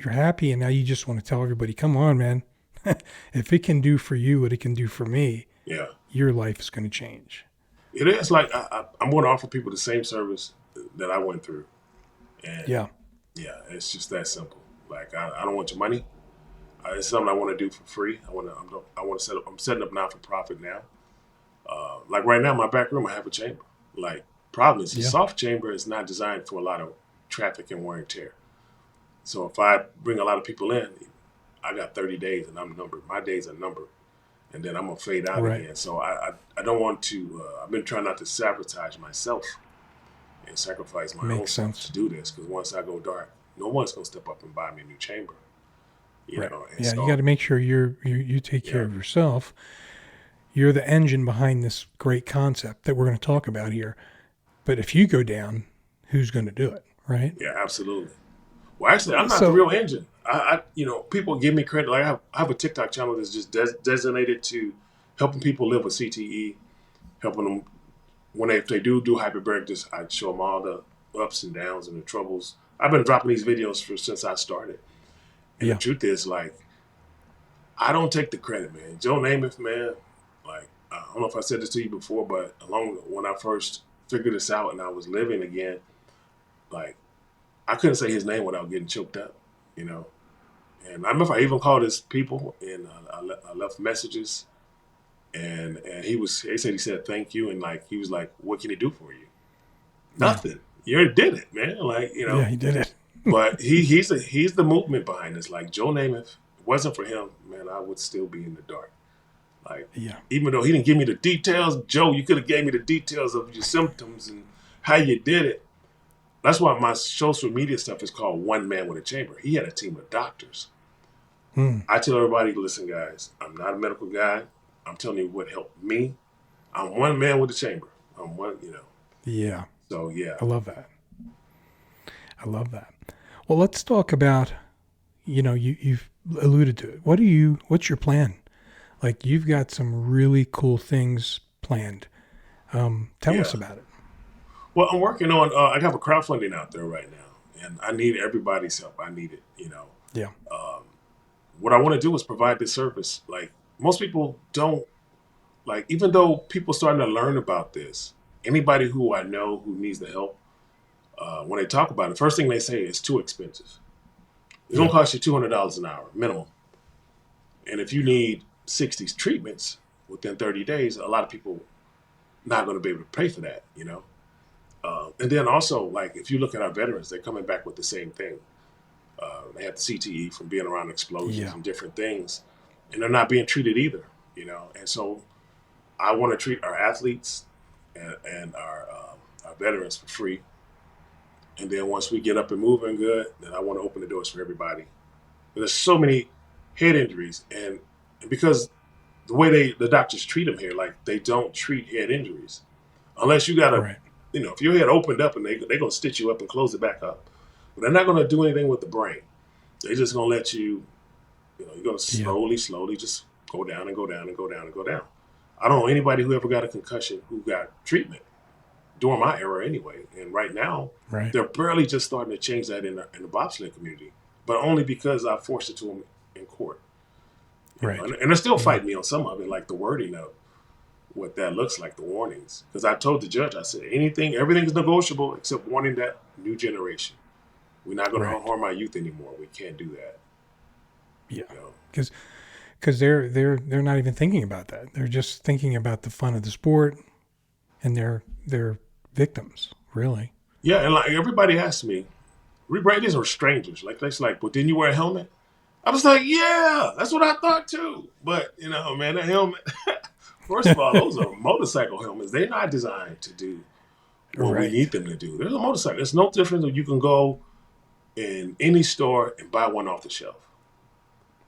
happy, and now you just want to tell everybody, come on, man. If it can do for you what it can do for me, your life is going to change. It is. Like, I'm going to offer people the same service that I went through. And it's just that simple. Like, I don't want your money. It's something I want to do for free. I'm setting up not-for-profit now. Like right now, my back room, I have a chamber. Like, problem is, the soft chamber is not designed for a lot of traffic and wear and tear. So if I bring a lot of people in, I got 30 days and I'm numbered. My days are numbered. And then I'm going to fade out again. So I don't want to, I've been trying not to sabotage myself and sacrifice my own self to do this. Because once I go dark, no one's going to step up and buy me a new chamber. You know? And you got to make sure you take care of yourself. You're the engine behind this great concept that we're going to talk about here. But if you go down, who's going to do it, right? Yeah, absolutely. Well, actually, I'm not the real engine. People give me credit. Like, I have a TikTok channel that's just designated to helping people live with CTE, helping them if they do hyperbaric, I show them all the ups and downs and the troubles. I've been dropping these videos since I started. And the truth is, like, I don't take the credit, man. Joe Namath, man, like, I don't know if I said this to you before, but when I first figured this out and I was living again, like, I couldn't say his name without getting choked up, you know. And I remember I even called his people and I left messages, and he said thank you, and like he was like, what can he do for you? Nothing. You already did it, man. Like, you know. Yeah, he did it. But he's the movement behind this. Like Joe Namath, if it wasn't for him, man, I would still be in the dark. Like, even though he didn't give me the details, Joe, you could have gave me the details of your symptoms and how you did it. That's why my social media stuff is called One Man with a Chamber. He had a team of doctors. I tell everybody, listen, guys, I'm not a medical guy. I'm telling you what helped me. I'm one man with a chamber. I'm one, you know. Yeah. So, yeah. I love that. Well, let's talk about, you know, you've alluded to it. What's your plan? Like, you've got some really cool things planned. Tell us about it. Well, I'm working on, I have a crowdfunding out there right now, and I need everybody's help. I need it, you know. Yeah. What I want to do is provide this service. Like, most people don't, like, even though people starting to learn about this, anybody who I know who needs the help, when they talk about it, first thing they say is too expensive. It's going to cost you $200 an hour minimum. And if you need 60 treatments within 30 days, a lot of people not going to be able to pay for that, you know. And then also, like, if you look at our veterans, they're coming back with the same thing. They have the CTE from being around explosions and different things, and they're not being treated either, you know. And so I want to treat our athletes and our veterans for free. And then once we get up and moving good, then I want to open the doors for everybody. There's so many head injuries, and because the way the doctors treat them here, like, they don't treat head injuries unless you got a, you know, if your head opened up and they're going to stitch you up and close it back up. But they're not going to do anything with the brain. They're just going to let you, you know, you're going to slowly just go down and go down and go down and go down. I don't know anybody who ever got a concussion who got treatment during my era anyway. And right now, they're barely just starting to change that in the bobsled community, but only because I forced it to them in court. You know? And they're still fighting me on some of it, like the wording of what that looks like, the warnings. Because I told the judge, I said, everything is negotiable except warning that new generation. We're not going to harm our youth anymore. We can't do that. Yeah, because they're not even thinking about that. They're just thinking about the fun of the sport, and they're victims, really. Yeah, and like everybody asks me, these are strangers. Like, it's like, but didn't you wear a helmet? I was like, yeah, that's what I thought too. But, you know, man, that helmet, first of all, those are motorcycle helmets. They're not designed to do what we need them to do. There's a motorcycle. It's no different than you can go in any store and buy one off the shelf.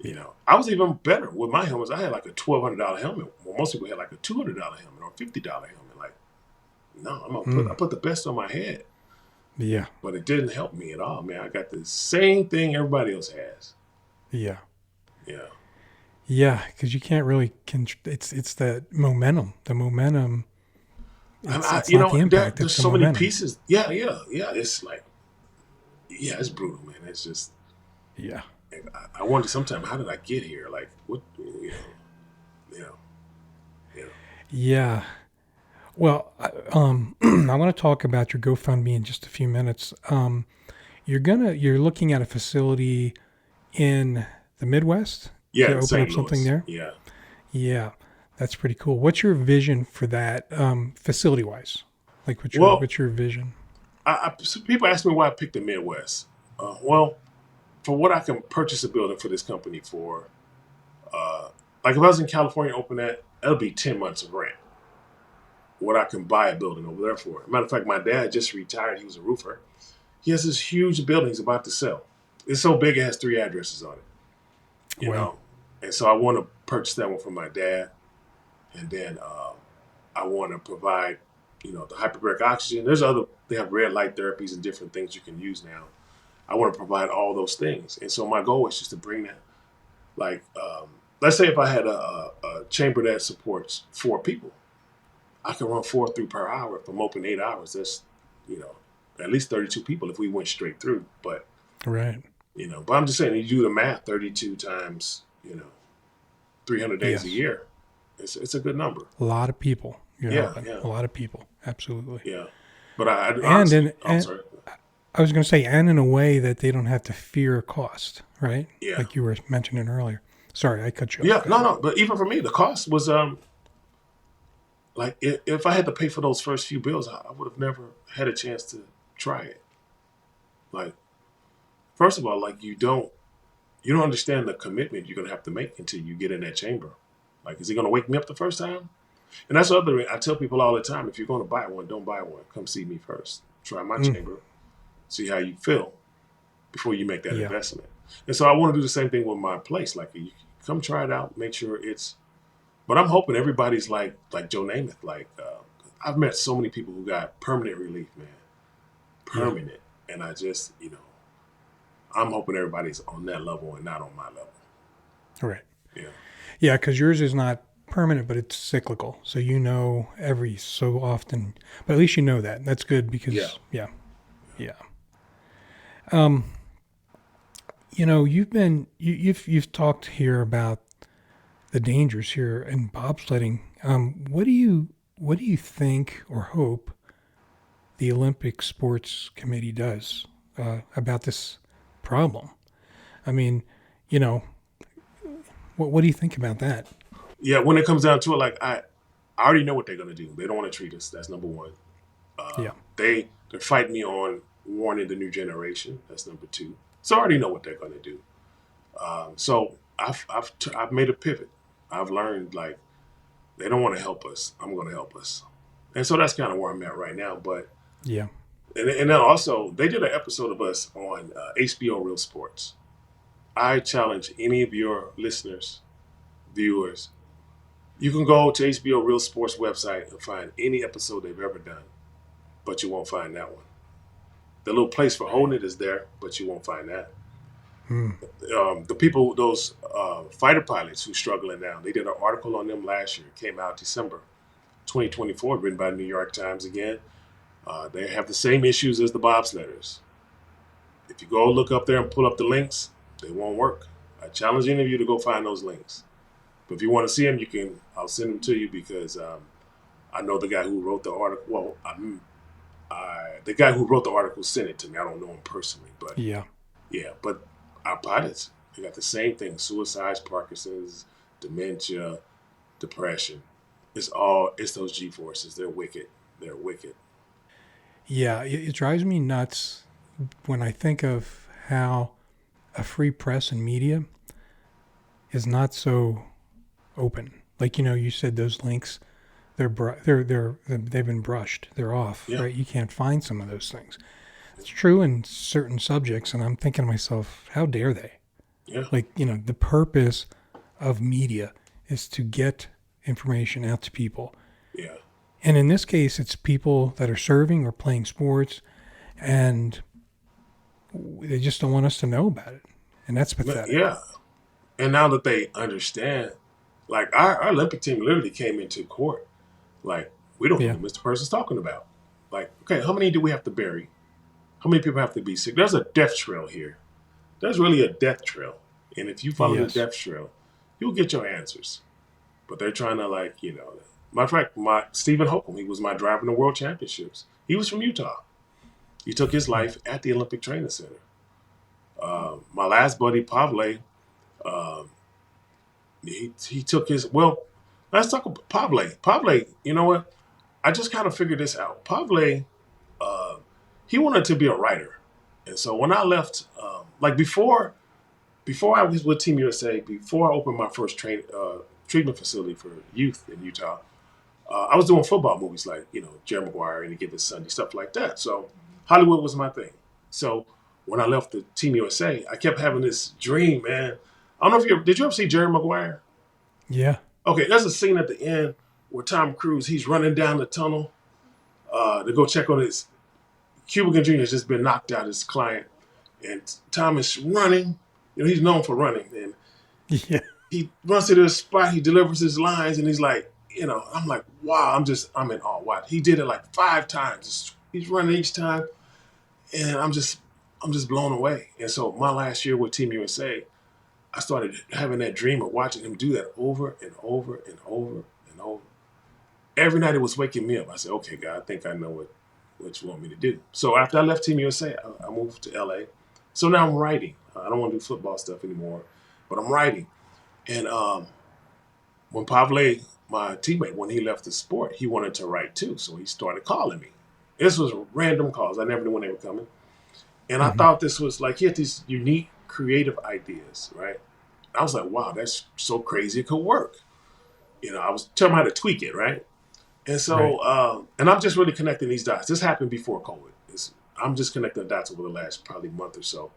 You know, I was even better with my helmets. I had like a $1,200 helmet. Well, most people had like a $200 helmet or $50 helmet. Like, no, I put the best on my head. Yeah. But it didn't help me at all, man. I got the same thing everybody else has. Yeah. Yeah. Yeah, because you can't really. It's the momentum. The momentum. It's you not know, the impact. there's so many pieces. Yeah. It's like, it's brutal, man. It's just. Yeah. I wonder sometimes, how did I get here? Like, what? Yeah. Well, I want to talk about your GoFundMe in just a few minutes. You're looking at a facility in the Midwest. Yeah, to open up something there. Yeah. Yeah, that's pretty cool. What's your vision for that, facility-wise? Like, what's your vision? People ask me why I picked the Midwest. Well, for what I can purchase a building for this company for, like if I was in California, open that'll be 10 months of rent. What I can buy a building over there for. Matter of fact, my dad just retired. He was a roofer. He has this huge building he's about to sell. It's so big it has 3 addresses on it. You know? And so I want to purchase that one for my dad. And then I want to provide, the hyperbaric oxygen. They have red light therapies and different things you can use now. I want to provide all those things. And so my goal is just to bring that, like, let's say if I had a chamber that supports 4 people, I can run 4 through per hour. If I'm open 8 hours, that's, you know, at least 32 people if we went straight through. But, Right. you know, but I'm just saying, you do the math, 32 times, you know, 300 days a Yes. year. It's a good number. A lot of people. You're Yeah, helping. yeah. A lot of people. Absolutely. Yeah. But I And honestly, I'm and sorry. I was going to say, and in a way that they don't have to fear cost, right? Yeah. Like you were mentioning earlier. Sorry, I cut you Yeah, off. no. But even for me, the cost was like if I had to pay for those first few bills, I would have never had a chance to try it. Like, first of all, like you don't understand the commitment you're gonna have to make until you get in that chamber. Like, is he gonna wake me up the first time? And that's the other. I tell people all the time: if you're gonna buy one, don't buy one. Come see me first. Try my chamber, see how you feel before you make that Yeah. investment. And so I want to do the same thing with my place. Like, you come try it out, make sure it's. But I'm hoping everybody's like Joe Namath. Like, I've met so many people who got permanent relief, man, permanent. And I just, I'm hoping everybody's on that level and not on my level. Right. Yeah. Yeah, because yours is not permanent, but it's cyclical. So you know every so often, but at least you know that. That's good because yeah. You've talked here about the dangers here in bobsledding. What do you think or hope the Olympic Sports Committee does about this problem? I mean, what do you think about that? Yeah, when it comes down to it, like I already know what they're gonna do. They don't want to treat us. That's number one. They're fighting me on warning the new generation. That's number two. So I already know what they're gonna do. So I've made a pivot. I've learned like they don't want to help us. I'm gonna help us, and so that's kind of where I'm at right now. But Yeah. and then also they did an episode of us on HBO Real Sports. I challenge any of your listeners, viewers. You can go to HBO Real Sports website and find any episode they've ever done, but you won't find that one. The little place for holding it is there, but you won't find that. The people, those fighter pilots who are struggling now, they did an article on them last year. It came out December 2024, written by the New York Times again. They have the same issues as the bobsledders. If you go look up there and pull up the links, they won't work. I challenge any of you to go find those links. But if you want to see them, I'll send them to you because I know the guy who wrote the article. Well, the guy who wrote the article sent it to me. I don't know him personally, but Yeah. But our pilots, they got the same thing: suicides, Parkinson's, dementia, depression. It's those G forces. They're wicked. They're wicked. Yeah, it drives me nuts when I think of how a free press and media is not so open. Like, you said those links, they've been brushed. They're off, Yeah. right? You can't find some of those things. It's true in certain subjects, and I'm thinking to myself, how dare they? Yeah. Like, the purpose of media is to get information out to people. Yeah. And in this case, it's people that are serving or playing sports, and they just don't want us to know about it. And that's pathetic. Yeah. And now that they understand, like our Olympic team literally came into court. Like, we don't know what Mr. Person's talking about. Like, okay, how many do we have to bury? How many people have to be sick? There's a death trail here. There's really a death trail. And if you follow the death trail, you'll get your answers. But they're trying to matter of fact, Stephen Holcomb, he was my driver in the World Championships. He was from Utah. He took his life at the Olympic Training Center. My last buddy, Pavle, he took his, let's talk about Pavle. Pavle, you know what? I just kind of figured this out. Pavle, he wanted to be a writer. And so when I left, before I was with Team USA, before I opened my first treatment facility for youth in Utah, I was doing football movies like, Jerry Maguire, Any Given Sunday, stuff like that. So Hollywood was my thing. So when I left the Team USA, I kept having this dream, man. I don't know if did you ever see Jerry Maguire? Yeah. Okay, there's a scene at the end where Tom Cruise, he's running down the tunnel to go check on his Cuba Gooding Jr. has just been knocked out, his client. And Tom is running. He's known for running. And he runs to this spot, he delivers his lines, and he's like, I'm like, wow, I'm in awe. Wow. He did it like 5 times. He's running each time. And I'm just blown away. And so my last year with Team USA, I started having that dream of watching him do that over and over and over and over. Every night it was waking me up. I said, okay, God, I think I know what you want me to do. So after I left Team USA, I moved to LA. So now I'm writing. I don't want to do football stuff anymore, but I'm writing. And when Pavle, my teammate, when he left the sport, he wanted to write too. So he started calling me. This was random calls. I never knew when they were coming. And I thought this was like, he had these unique creative ideas, right? I was like, wow, that's so crazy it could work. I was telling him how to tweak it, right? And so, and I'm just really connecting these dots. This happened before COVID. I'm just connecting the dots over the last probably month or so.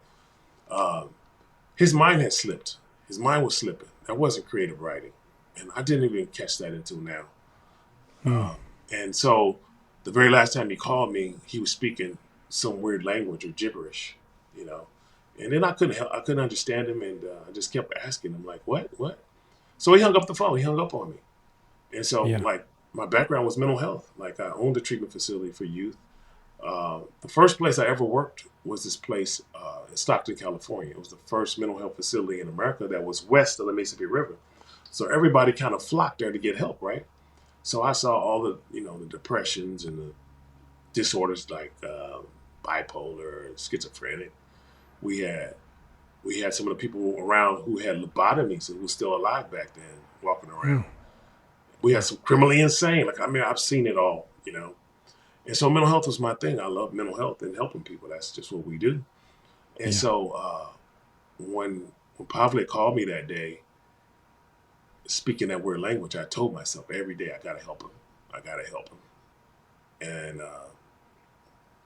His mind had slipped. His mind was slipping. That wasn't creative writing. And I didn't even catch that until now. And so the very last time he called me, he was speaking some weird language or gibberish, And then I couldn't understand him, and I just kept asking him, like, what? So he hung up the phone. He hung up on me. And so, like, my background was mental health. Like, I owned a treatment facility for youth. The first place I ever worked was this place in Stockton, California. It was the first mental health facility in America that was west of the Mississippi River. So everybody kind of flocked there to get help, right? So I saw all the, the depressions and the disorders like bipolar and schizophrenic. We had some of the people around who had lobotomies and who were still alive back then walking around. We had some criminally insane. Like, I've seen it all, And so mental health was my thing. I love mental health and helping people. That's just what we do. And so when Pavle called me that day, speaking that weird language, I told myself every day, I got to help him. I got to help him. And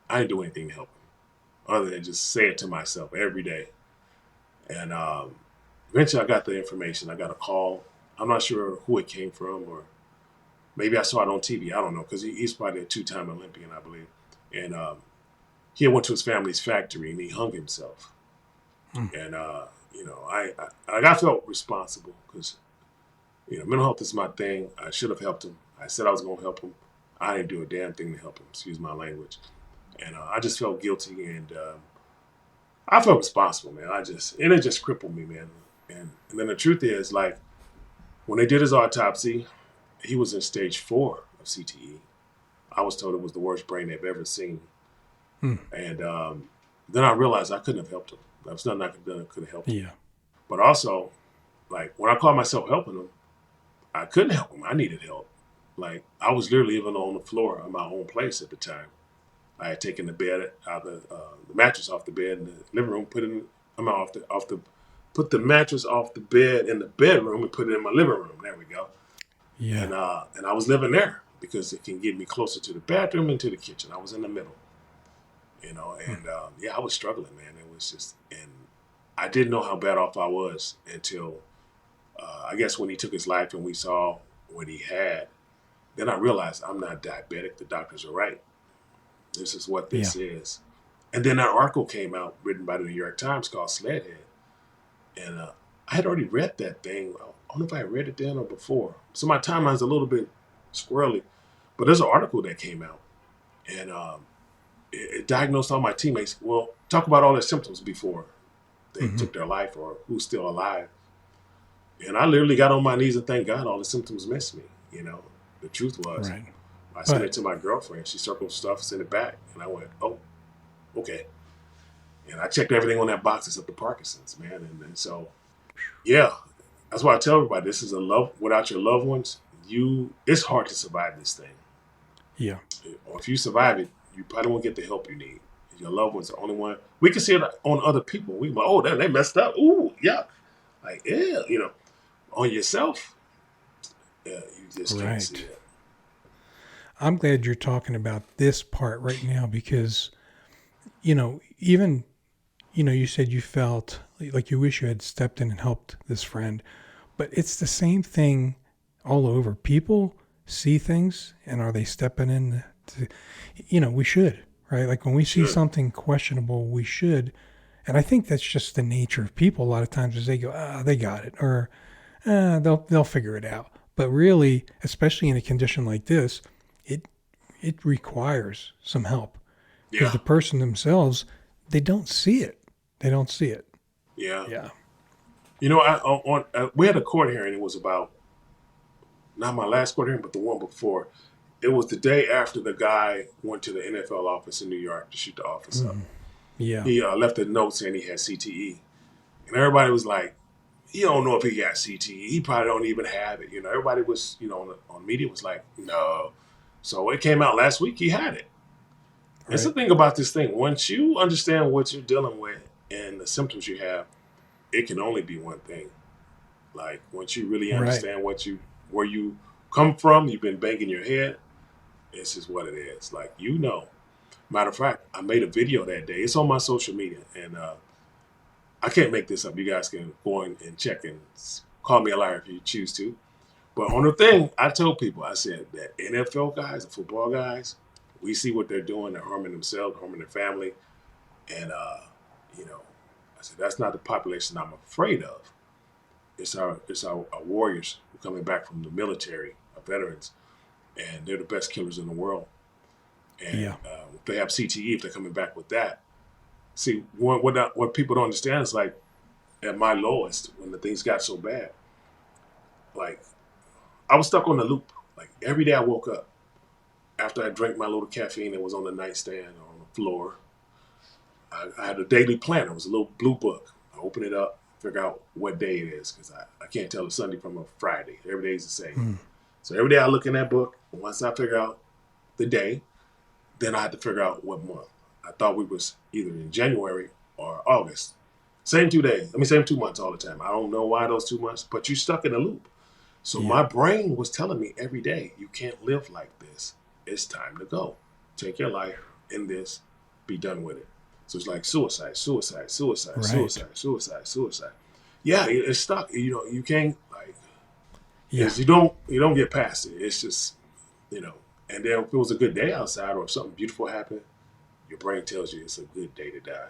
I didn't do anything to help him other than just say it to myself every day. And eventually I got the information. I got a call. I'm not sure who it came from, or maybe I saw it on TV. I don't know, because he's probably a 2-time Olympian, I believe. And he went to his family's factory and he hung himself. And, I felt responsible because, mental health is my thing. I should have helped him. I said I was going to help him. I didn't do a damn thing to help him, excuse my language. And I just felt guilty, and I felt responsible, man. And it just crippled me, man. And then the truth is, like, when they did his autopsy, he was in stage 4 of CTE. I was told it was the worst brain they've ever seen. And then I realized I couldn't have helped him. There was nothing I could have done that could have helped him. Yeah. But also, like, when I called myself helping him, I couldn't help him. I needed help. Like, I was literally living on the floor of my own place at the time. I had taken the bed out of the mattress off the bed in the living room, put the mattress off the bed in the bedroom and put it in my living room. There we go. Yeah. And I was living there because it can get me closer to the bathroom and to the kitchen. I was in the middle, and I was struggling, man. It was just, and I didn't know how bad off I was until I guess when he took his life and we saw what he had. Then I realized I'm not diabetic. The doctors are right. This is what this is. And then that article came out written by the New York Times called Sledhead. And I had already read that thing. I don't know if I had read it then or before. So my timeline's a little bit squirrely. But there's an article that came out. And it diagnosed all my teammates. Well, talk about all their symptoms before they took their life or who's still alive. And I literally got on my knees and thank God all the symptoms missed me. The truth was, I sent it to my girlfriend. She circled stuff, sent it back. And I went, oh, okay. And I checked everything on that box except the Parkinson's, man. And so, that's why I tell everybody, this is a love. Without your loved ones, it's hard to survive this thing. Yeah. Or if you survive it, you probably won't get the help you need. Your loved ones are the only one. We can see it on other people. We go, oh, they messed up. Ooh, yeah. Like, on yourself, you just can't see it. I'm glad you're talking about this part right now because, even, you said you felt like you wish you had stepped in and helped this friend, but it's the same thing all over. People see things, and are they stepping in we should, right? Like when we see something questionable, we should. And I think that's just the nature of people. A lot of times is they go, they got it, or they'll figure it out. But really, especially in a condition like this, it requires some help because Yeah. the person themselves, they don't see it. They don't see it. Yeah. Yeah. You know, we had a court hearing. It was about, not my last court hearing, but the one before. It was the day after the guy went to the NFL office in New York to shoot the office up. Yeah. He left a note saying he had CTE. And everybody was like, you don't know if he got CTE. He probably don't even have it. You know, everybody was, on media was like, no. So it came out last week, he had it. That's the thing about this thing. Once you understand what you're dealing with and the symptoms you have, it can only be one thing. Like, once you really understand where you come from, you've been banging your head, this is what it is. Like, Matter of fact, I made a video that day. It's on my social media, and I can't make this up. You guys can go in and check and call me a liar if you choose to. But on the thing, I told people, I said that NFL guys, the football guys, we see what they're doing. They're harming themselves, harming their family. And, I said, that's not the population I'm afraid of. It's our warriors who are coming back from the military, our veterans, and they're the best killers in the world. And if they have CTE, if they're coming back with that. See, what people don't understand is, like, at my lowest, when the things got so bad, like, I was stuck on the loop. Like, every day I woke up, after I drank my little caffeine that was on the nightstand or on the floor, I had a daily planner. It was a little blue book. I open it up, figure out what day it is, because I can't tell a Sunday from a Friday. Every day is the same. So every day I look in that book, and once I figure out the day, then I had to figure out what month. I thought we was either in January or August. Same 2 days. Same 2 months all the time. I don't know why those 2 months, but you stuck in a loop. So my brain was telling me every day, you can't live like this. It's time to go. Take your life in this. Be done with it. So it's like suicide. Yeah, it's stuck. You can't, like, you don't get past it. It's just, and then if it was a good day outside or if something beautiful happened, your brain tells you it's a good day to die.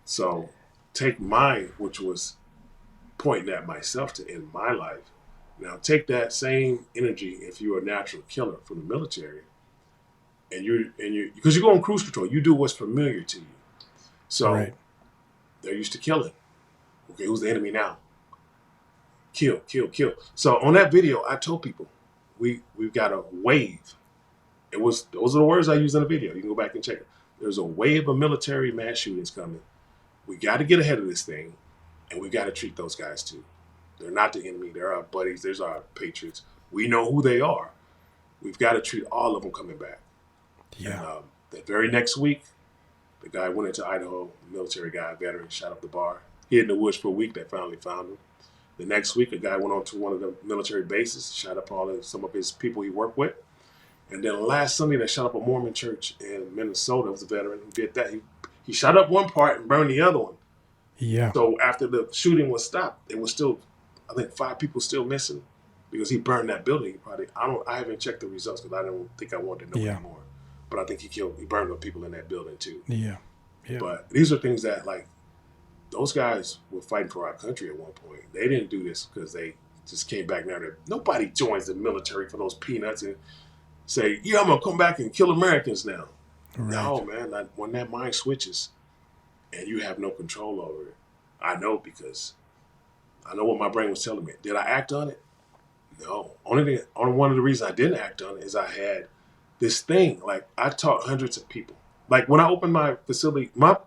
So take mine, which was pointing at myself to end my life. Now take that same energy if you're a natural killer from the military, and you because you go on cruise control, you do what's familiar to you. So they're used to killing. Okay, who's the enemy now? Kill. So on that video, I told people we've got a wave. Those are the words I used in the video. You can go back and check it. There's a wave of military mass shootings coming. We got to get ahead of this thing, and we got to treat those guys too. They're not the enemy. They're our buddies. There's our patriots. We know who they are. We've got to treat all of them coming back. Yeah. And the very next week, the guy went into Idaho, military guy, veteran, shot up the bar. He hid in the woods for a week. They finally found him. The next week, a guy went on to one of the military bases, shot up some of his people he worked with. And then last Sunday, they shot up a Mormon church in Minnesota. It was a veteran who did that. He shot up one part and burned the other one. Yeah. So after the shooting was stopped, it was still, I think, 5 people still missing because he burned that building. I haven't checked the results because I don't think I wanted to know anymore. But I think he burned up people in that building too. Yeah. But these are things that, like, those guys were fighting for our country at one point. They didn't do this because they just came back now. Nobody joins the military for those peanuts and say, I'm going to come back and kill Americans now. Right. No, man. When that mind switches and you have no control over it, I know because I know what my brain was telling me. Did I act on it? No. Only one of the reasons I didn't act on it is I had this thing. Like, I taught hundreds of people. Like, when I opened my facility, my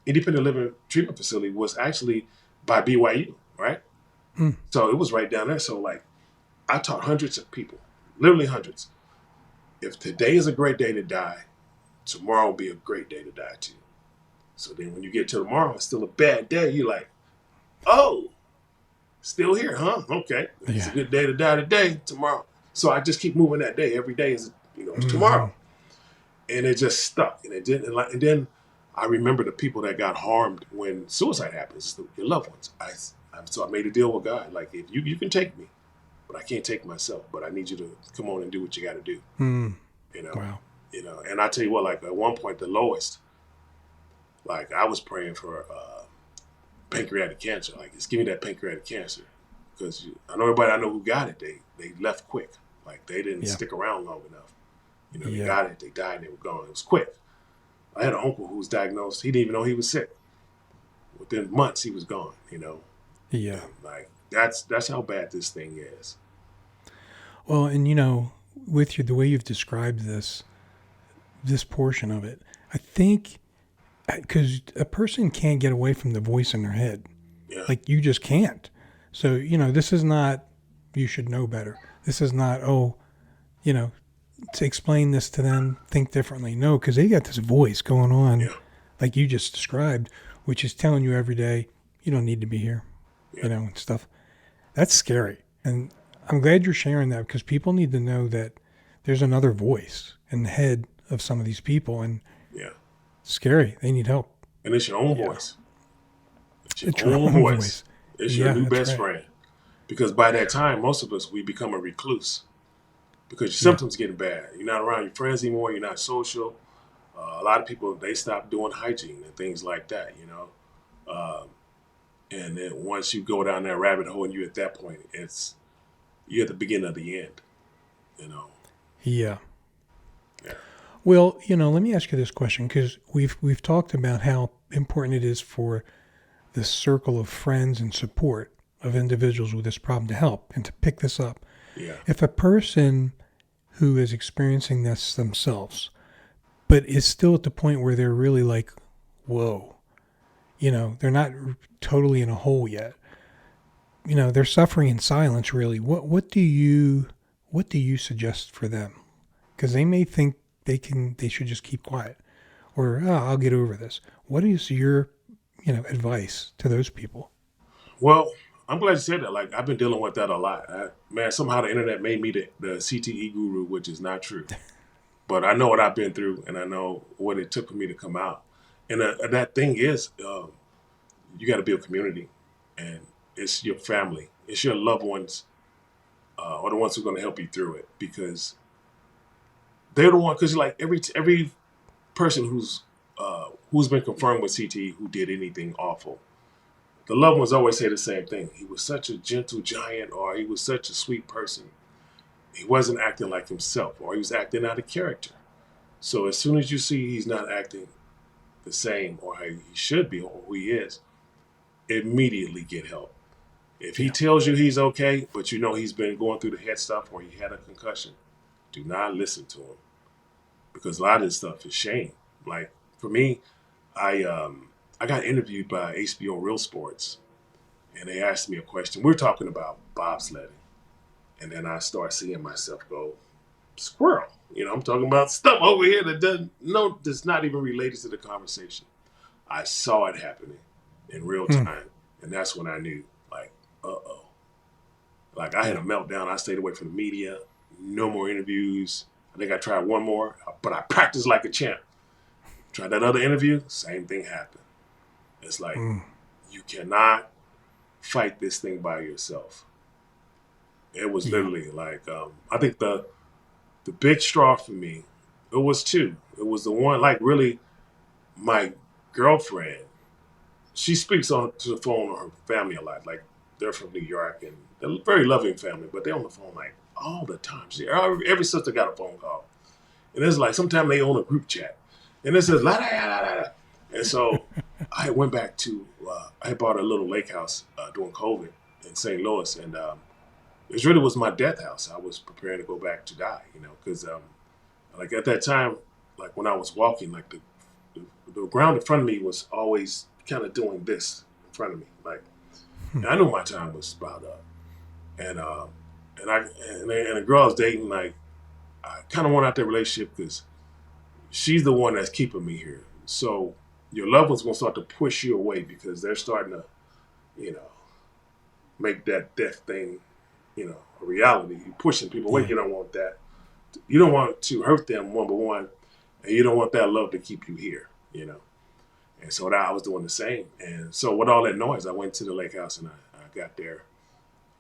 independent living treatment facility was actually by BYU, right? So it was right down there. So, like, I taught hundreds of people, literally hundreds. If today is a great day to die, tomorrow will be a great day to die too. So then when you get to tomorrow, it's still a bad day. You're like, oh, still here, huh? Okay. It's a good day to die today, tomorrow. So I just keep moving that day. Every day is, it's tomorrow. And it just stuck. And it didn't. And then I remember the people that got harmed when suicide happens, your loved ones. So I made a deal with God. Like, if you can take me, but I can't take myself. But I need you to come on and do what you got to do. Wow. And I tell you what, like, at one point, the lowest, like, I was praying for pancreatic cancer. Like, just give me that pancreatic cancer. because I know everybody I know who got it, they left quick. Like, they didn't stick around long enough. You know, they got it, they died, and they were gone. It was quick. I had an uncle who was diagnosed. He didn't even know he was sick. Within months, he was gone, you know. Yeah. And like, that's how bad this thing is. Well, and, you know, with you, the way you've described this portion of it, I think, because a person can't get away from the voice in their head. Yeah. Like, you just can't. So, you know, this is not, you should know better. This is not, oh, you know, to explain this to them, think differently. No, because they got this voice going on, like you just described, which is telling you every day, you don't need to be here, you know, and stuff. That's scary. And I'm glad you're sharing that, because people need to know that there's another voice in the head of some of these people, and it's scary. They need help. And it's your own voice. It's your own voice. It's your new best friend. Because by that time, most of us, we become a recluse because your symptoms getting bad. You're not around your friends anymore. You're not social. A lot of people, they stop doing hygiene and things like that, you know. And then once you go down that rabbit hole and you're at that point, you're at the beginning of the end, you know. Yeah. Well, you know, let me ask you this question, because we've talked about how important it is for the circle of friends and support of individuals with this problem to help and to pick this up. Yeah. If a person who is experiencing this themselves, but is still at the point where they're really like, whoa, you know, they're not totally in a hole yet. You know, they're suffering in silence, really. What do you suggest for them? Because they may think they should just keep quiet, or I'll get over this. What is your, you know, advice to those people? Well, I'm glad you said that. Like, I've been dealing with that a lot. Man, somehow the internet made me the CTE guru, which is not true. But I know what I've been through, and I know what it took for me to come out. And that thing is, you got to build community, and it's your family, it's your loved ones, are the ones who are going to help you through it, because they're the one. Because like every person who's been confirmed with CTE who did anything awful, the loved ones always say the same thing. He was such a gentle giant, or he was such a sweet person. He wasn't acting like himself, or he was acting out of character. So as soon as you see he's not acting the same, or how he should be, or who he is, immediately get help. If he tells you he's okay, but you know he's been going through the head stuff, or he had a concussion, do not listen to him. Because a lot of this stuff is shame. Like, for me, I got interviewed by HBO Real Sports, and they asked me a question. We're talking about bobsledding. And then I start seeing myself go, squirrel. You know, I'm talking about stuff over here that's not even related to the conversation. I saw it happening in real time. And that's when I knew, like, uh-oh. Like, I had a meltdown. I stayed away from the media. No more interviews. I think I tried one more, but I practiced like a champ. Tried that other interview, same thing happened. It's like, you cannot fight this thing by yourself. It was literally like, I think the big straw for me, it was two. It was the one, like, really, my girlfriend, she speaks to the phone on her family a lot. Like, they're from New York, and they're a very loving family, but they're on the phone, like, all the time. Every sister got a phone call. And it's like, sometimes they own a group chat. And it says, la la la la la. And so I went back to, I bought a little lake house during COVID in St. Louis, and it really was my death house. I was preparing to go back to die, you know, because like at that time, like when I was walking, like the ground in front of me was always kind of doing this in front of me. Like, and I knew my time was about up. And a girl I was dating, like, I kind of want out that relationship because she's the one that's keeping me here. So your loved ones going to start to push you away because they're starting to, you know, make that death thing, you know, a reality. You're pushing people away. You don't want that. You don't want to hurt them, number one, and you don't want that love to keep you here, you know. And so I was doing the same. And so with all that noise, I went to the lake house and I got there.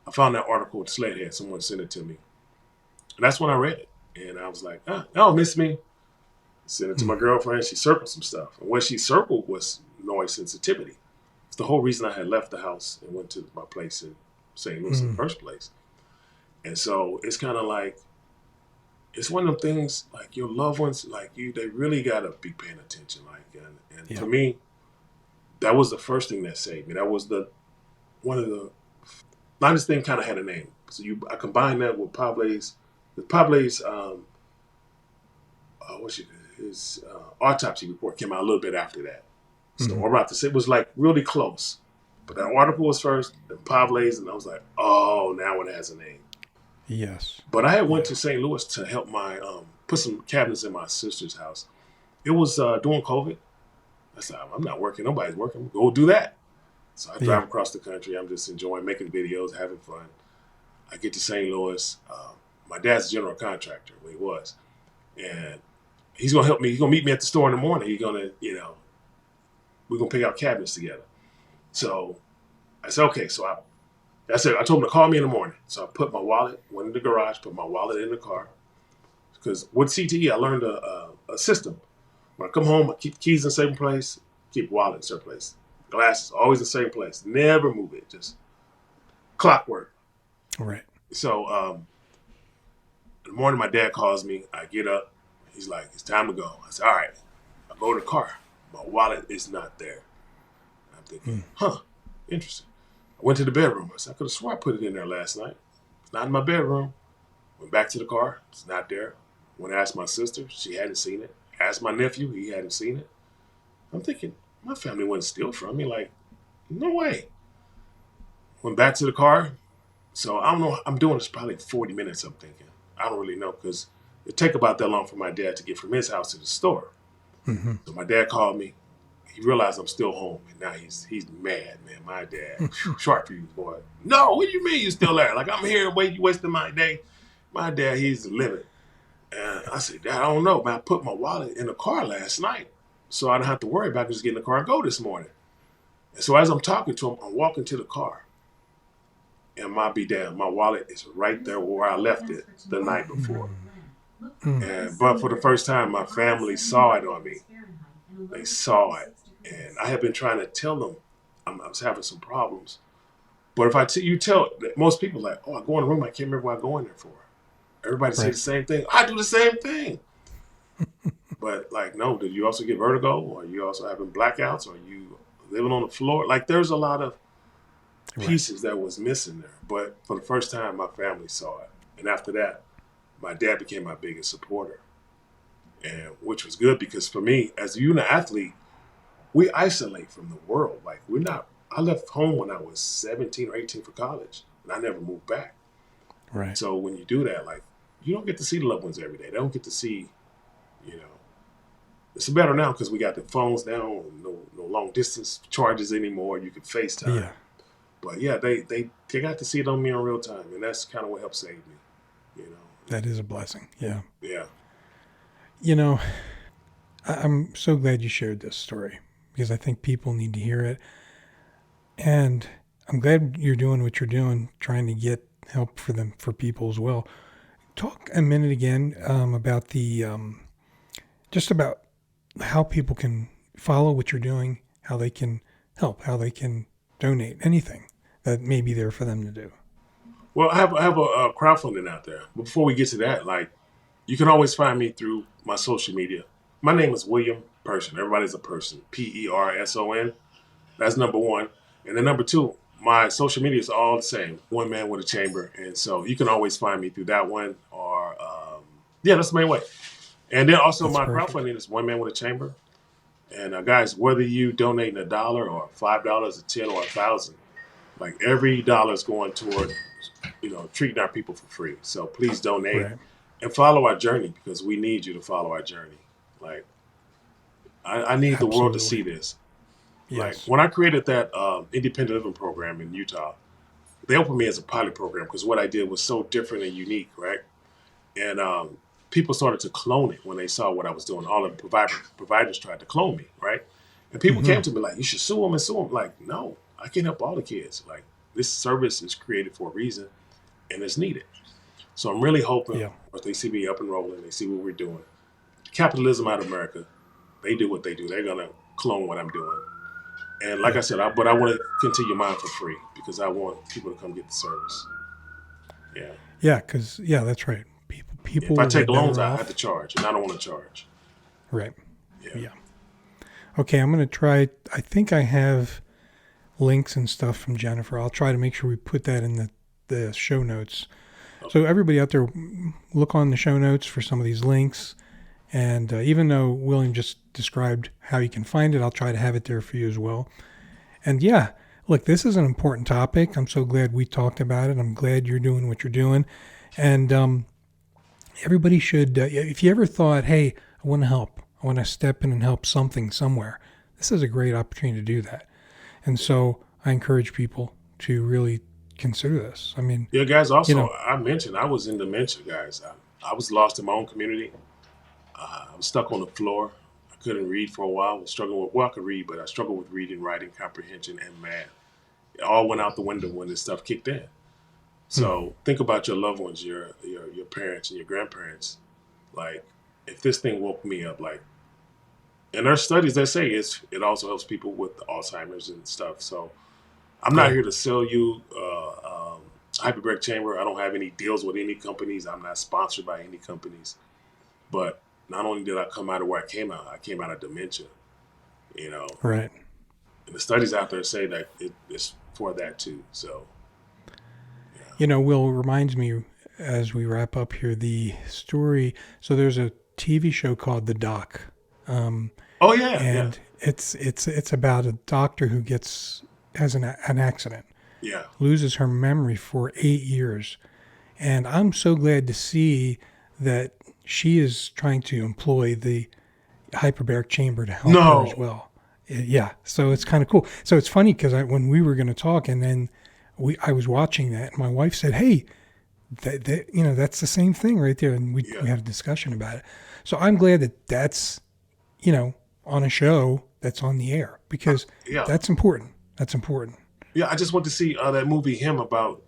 I found that article with Sledhead. Someone sent it to me. And that's when I read it. And I was like, oh, miss me. Sent it to my girlfriend. She circled some stuff. And what she circled was noise sensitivity. It's the whole reason I had left the house and went to my place in St. Louis in the first place. And so it's kind of like, it's one of them things, like your loved ones, like you, they really got to be paying attention. Like, and for me, that was the first thing that saved me. That was one of the, now this thing kind of had a name. So I combined that with Pablo's, his autopsy report came out a little bit after that. So I'm about to say it was like really close. But that article was first, then Pablo's, and I was like, oh, now it has a name. Yes. But I had went to St. Louis to help my, put some cabinets in my sister's house. It was during COVID. I said, I'm not working. Nobody's working. Go do that. So I drive across the country. I'm just enjoying making videos, having fun. I get to St. Louis. My dad's a general contractor, well, he was. And he's going to help me. He's going to meet me at the store in the morning. He's going to, we're going to pick out cabinets together. So I said, okay. So I told him to call me in the morning. So I put my wallet, went in the garage, put my wallet in the car. Because with CTE, I learned a system. When I come home, I keep the keys in the same place, keep the wallet in the same place. Glasses, always in the same place. Never move it. Just clockwork. Right. So in the morning, my dad calls me. I get up. He's like, it's time to go. I said, all right. I go to the car. My wallet is not there. I'm thinking, interesting. I went to the bedroom. I said, I could have swore I put it in there last night. It's not in my bedroom. Went back to the car. It's not there. Went to ask my sister. She hadn't seen it. Asked my nephew. He hadn't seen it. I'm thinking, my family wouldn't steal from me. Like, no way. Went back to the car. So I don't know. I'm doing this probably 40 minutes, I'm thinking. I don't really know because it take about that long for my dad to get from his house to the store. So my dad called me. He realized I'm still home, and now he's mad, man. My dad, short fuse, boy. No, what do you mean you still there? Like, I'm here you wasting my day. My dad, he's the limit. And I said, Dad, I don't know, man. I put my wallet in the car last night, so I don't have to worry about just getting in the car and go this morning. And so as I'm talking to him, I'm walking to the car, and my wallet is right there where I left it the night before. But for the first time, my family saw it on me. They saw it. And I have been trying to tell them I was having some problems. But if you tell most people, like, oh, I go in the room, I can't remember what I go in there for. Everybody say the same thing. I do the same thing. But like, no, did you also get vertigo? Or are you also having blackouts? Or are you living on the floor? Like, there's a lot of pieces that was missing there. But for the first time, my family saw it. And after that, my dad became my biggest supporter. And which was good because for me, as a unit athlete, we isolate from the world. Like, I left home when I was 17 or 18 for college, and I never moved back. Right. So when you do that, like, you don't get to see the loved ones every day. They don't get to see, it's better now because we got the phones now, no long distance charges anymore. You can FaceTime. Yeah. But yeah, they got to see it on me in real time, and that's kind of what helped save me. That is a blessing. Yeah. Yeah. I'm so glad you shared this story because I think people need to hear it. And I'm glad you're doing what you're doing, trying to get help for people as well. Talk a minute again about just about how people can follow what you're doing, how they can help, how they can donate, anything that may be there for them to do. Well, I have a crowdfunding out there. But before we get to that, like, you can always find me through my social media. My name is William Persson. Everybody's a person. Person. That's number one. And then number two, my social media is all the same. One Man with a Chamber. And so you can always find me through that one. Or, that's the main way. And then also my crowdfunding is One Man with a Chamber. And guys, whether you donate $1 or $5 or $10 or $1,000, like, every dollar is going toward, treating our people for free. So please donate and follow our journey because we need you to follow our journey. Like, I need the world to see this. Yes. Like, when I created that independent living program in Utah, they opened me as a pilot program because what I did was so different and unique, right? And people started to clone it when they saw what I was doing. All the providers tried to clone me, right? And people came to me like, you should sue them and sue them. Like, no, I can help all the kids. Like, this service is created for a reason and it's needed. So I'm really hoping if they see me up and rolling, they see what we're doing. Capitalism out of America, they do what they do. They're going to clone what I'm doing. And like I Yeah. said, but I want to continue mine for free because I want people to come get the service. Yeah. Yeah, because that's right. People If I will be take loans, better I have to off. charge, and I don't want to charge. Right. Yeah. Yeah. Okay, I'm going to try. I think I have links and stuff from Jennifer. I'll try to make sure we put that in the show notes. So everybody out there, look on the show notes for some of these links. And even though William just described how you can find it, I'll try to have it there for you as well. And yeah, look, this is an important topic. I'm so glad we talked about it. I'm glad you're doing what you're doing. And everybody should, if you ever thought, hey, I want to help, I want to step in and help something somewhere, this is a great opportunity to do that. And so I encourage people to really consider this. I mean, Yeah, guys. Also, you know, I mentioned I was in dementia, guys. I was lost in my own community. I was stuck on the floor. I couldn't read for a while. I was struggling with, well, I could read, but I struggled with reading, writing, comprehension, and math. It all went out the window when this stuff kicked in. So think about your loved ones, your parents and your grandparents. Like, if this thing woke me up, like, and there's studies that say it also helps people with Alzheimer's and stuff. So I'm not yeah, here to sell you hyperbaric chamber. I don't have any deals with any companies. I'm not sponsored by any companies. But not only did I come out of where I came out of dementia. You know, right. and the studies out there say that it's for that too. So, yeah. Will reminds me as we wrap up here the story. So there's a TV show called The Doc, Oh yeah, yeah, and it's about a doctor who has an accident, yeah. loses her memory for 8 years, and I'm so glad to see that she is trying to employ the hyperbaric chamber to help her as No, well. Yeah, so it's kind of cool. So it's funny because when we were going to talk, and then I was watching that, and my wife said, "Hey, that's the same thing right there," and we yeah, had a discussion about it. So I'm glad that that's on a show that's on the air because yeah, that's important. That's important. yeah. I just went to see that movie Him about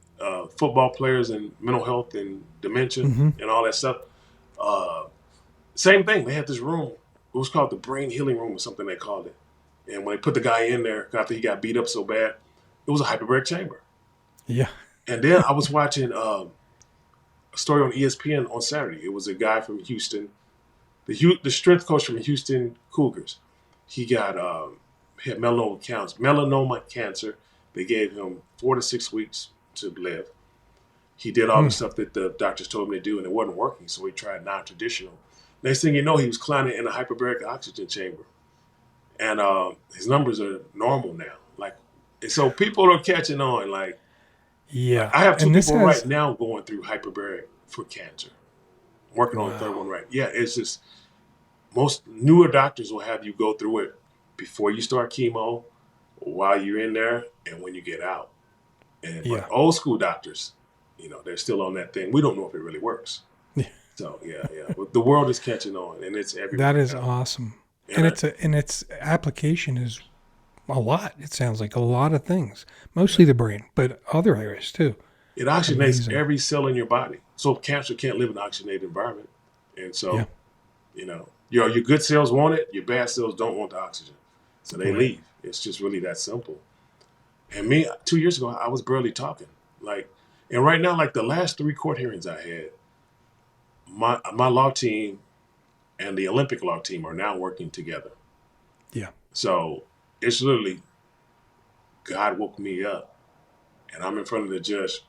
football players and mental health and dementia Mm-hmm. and all that stuff. Uh, Same thing. They had this room. It was called the brain healing room or something they called it. And when they put the guy in there after he got beat up so bad, it was a hyperbaric chamber. Yeah. And then I was watching a story on ESPN on Saturday. It was a guy from Houston, the strength coach from Houston Cougars. He he had melanoma cancer. They gave him 4 to 6 weeks to live. He did all the Hmm. stuff that the doctors told him to do, and it wasn't working. So he tried non-traditional. Next thing you know, he was climbing in a hyperbaric oxygen chamber, and his numbers are normal now. Like, and so people are catching on. Like Yeah. I have two And this people right has now going through hyperbaric for cancer, working on the third wow. one right. Yeah, it's just most newer doctors will have you go through it before you start chemo, while you're in there, and when you get out. And but Yeah. old school doctors, they're still on that thing. We don't know if it really works. So yeah, yeah. But the world is catching on, and it's That everywhere is now. awesome. And And its application is a lot. It sounds like a lot of things, mostly the brain, but other areas too. it oxygenates Amazing. every cell in your body. So cancer can't live in an oxygenated environment. And Yeah. so, your good cells want it, your bad cells don't want the oxygen. So they Right. leave. It's just really that simple. And me, 2 years ago, I was barely talking. And right now, like the last 3 court hearings I had, my law team and the Olympic law team are now working together. Yeah. So it's literally God woke me up, and I'm in front of the judge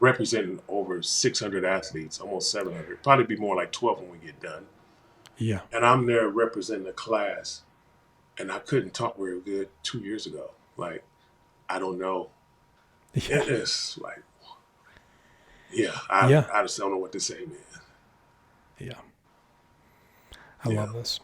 representing over 600 athletes, almost 700. Probably be more like 12 when we get done. Yeah. And I'm there representing the class, and I couldn't talk very good 2 years ago. Like, I don't know. Yeah. It's like, yeah, Yeah. I just don't know what to say, man. Yeah. I Yeah. love this.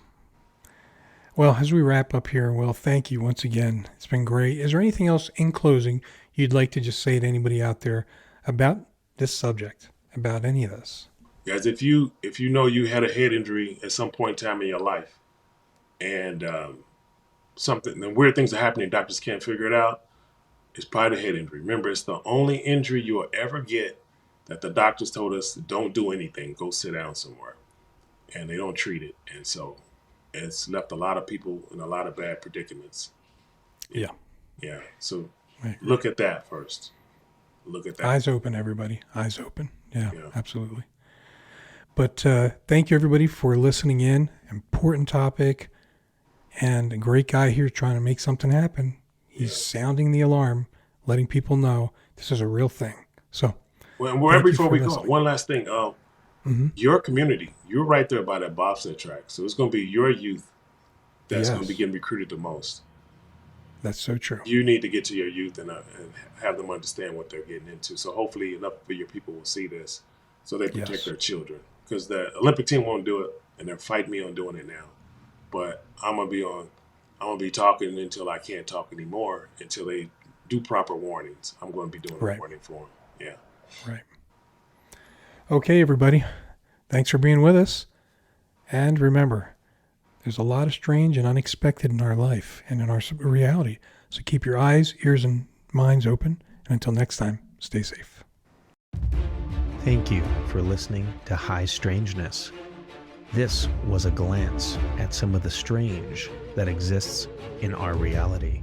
Well, as we wrap up here, well, thank you once again. It's been great. Is there anything else in closing you'd like to just say to anybody out there about this subject, about any of this? Guys, if you know you had a head injury at some point in time in your life, and and weird things are happening, doctors can't figure it out, it's probably a head injury. Remember, it's the only injury you will ever get that the doctors told us don't do anything, go sit down somewhere, and they don't treat it, and so it's left a lot of people in a lot of bad predicaments. Yeah. Yeah. So I agree. look at that first. Look at that. Eyes open, everybody. Eyes open. Yeah, Yeah. absolutely. But thank you, everybody, for listening in. Important topic. And a great guy here trying to make something happen. He's sounding the alarm, letting people know this is a real thing. So, Well, before we go, listening. one last thing. Your community, you're right there by that bobsled track. So it's going to be your youth that's going to be getting recruited the most. That's so true. You need to get to your youth and have them understand what they're getting into. So hopefully enough of your people will see this so they protect their children. Because the Olympic team won't do it, and they're fighting me on doing it now. But I'm gonna be talking until I can't talk anymore, until they do proper warnings. I'm going to be doing a warning for them. Yeah. Right. Okay, everybody. Thanks for being with us. And remember, there's a lot of strange and unexpected in our life and in our reality. So keep your eyes, ears, and minds open. And until next time, stay safe. Thank you for listening to High Strangeness. This was a glance at some of the strange that exists in our reality.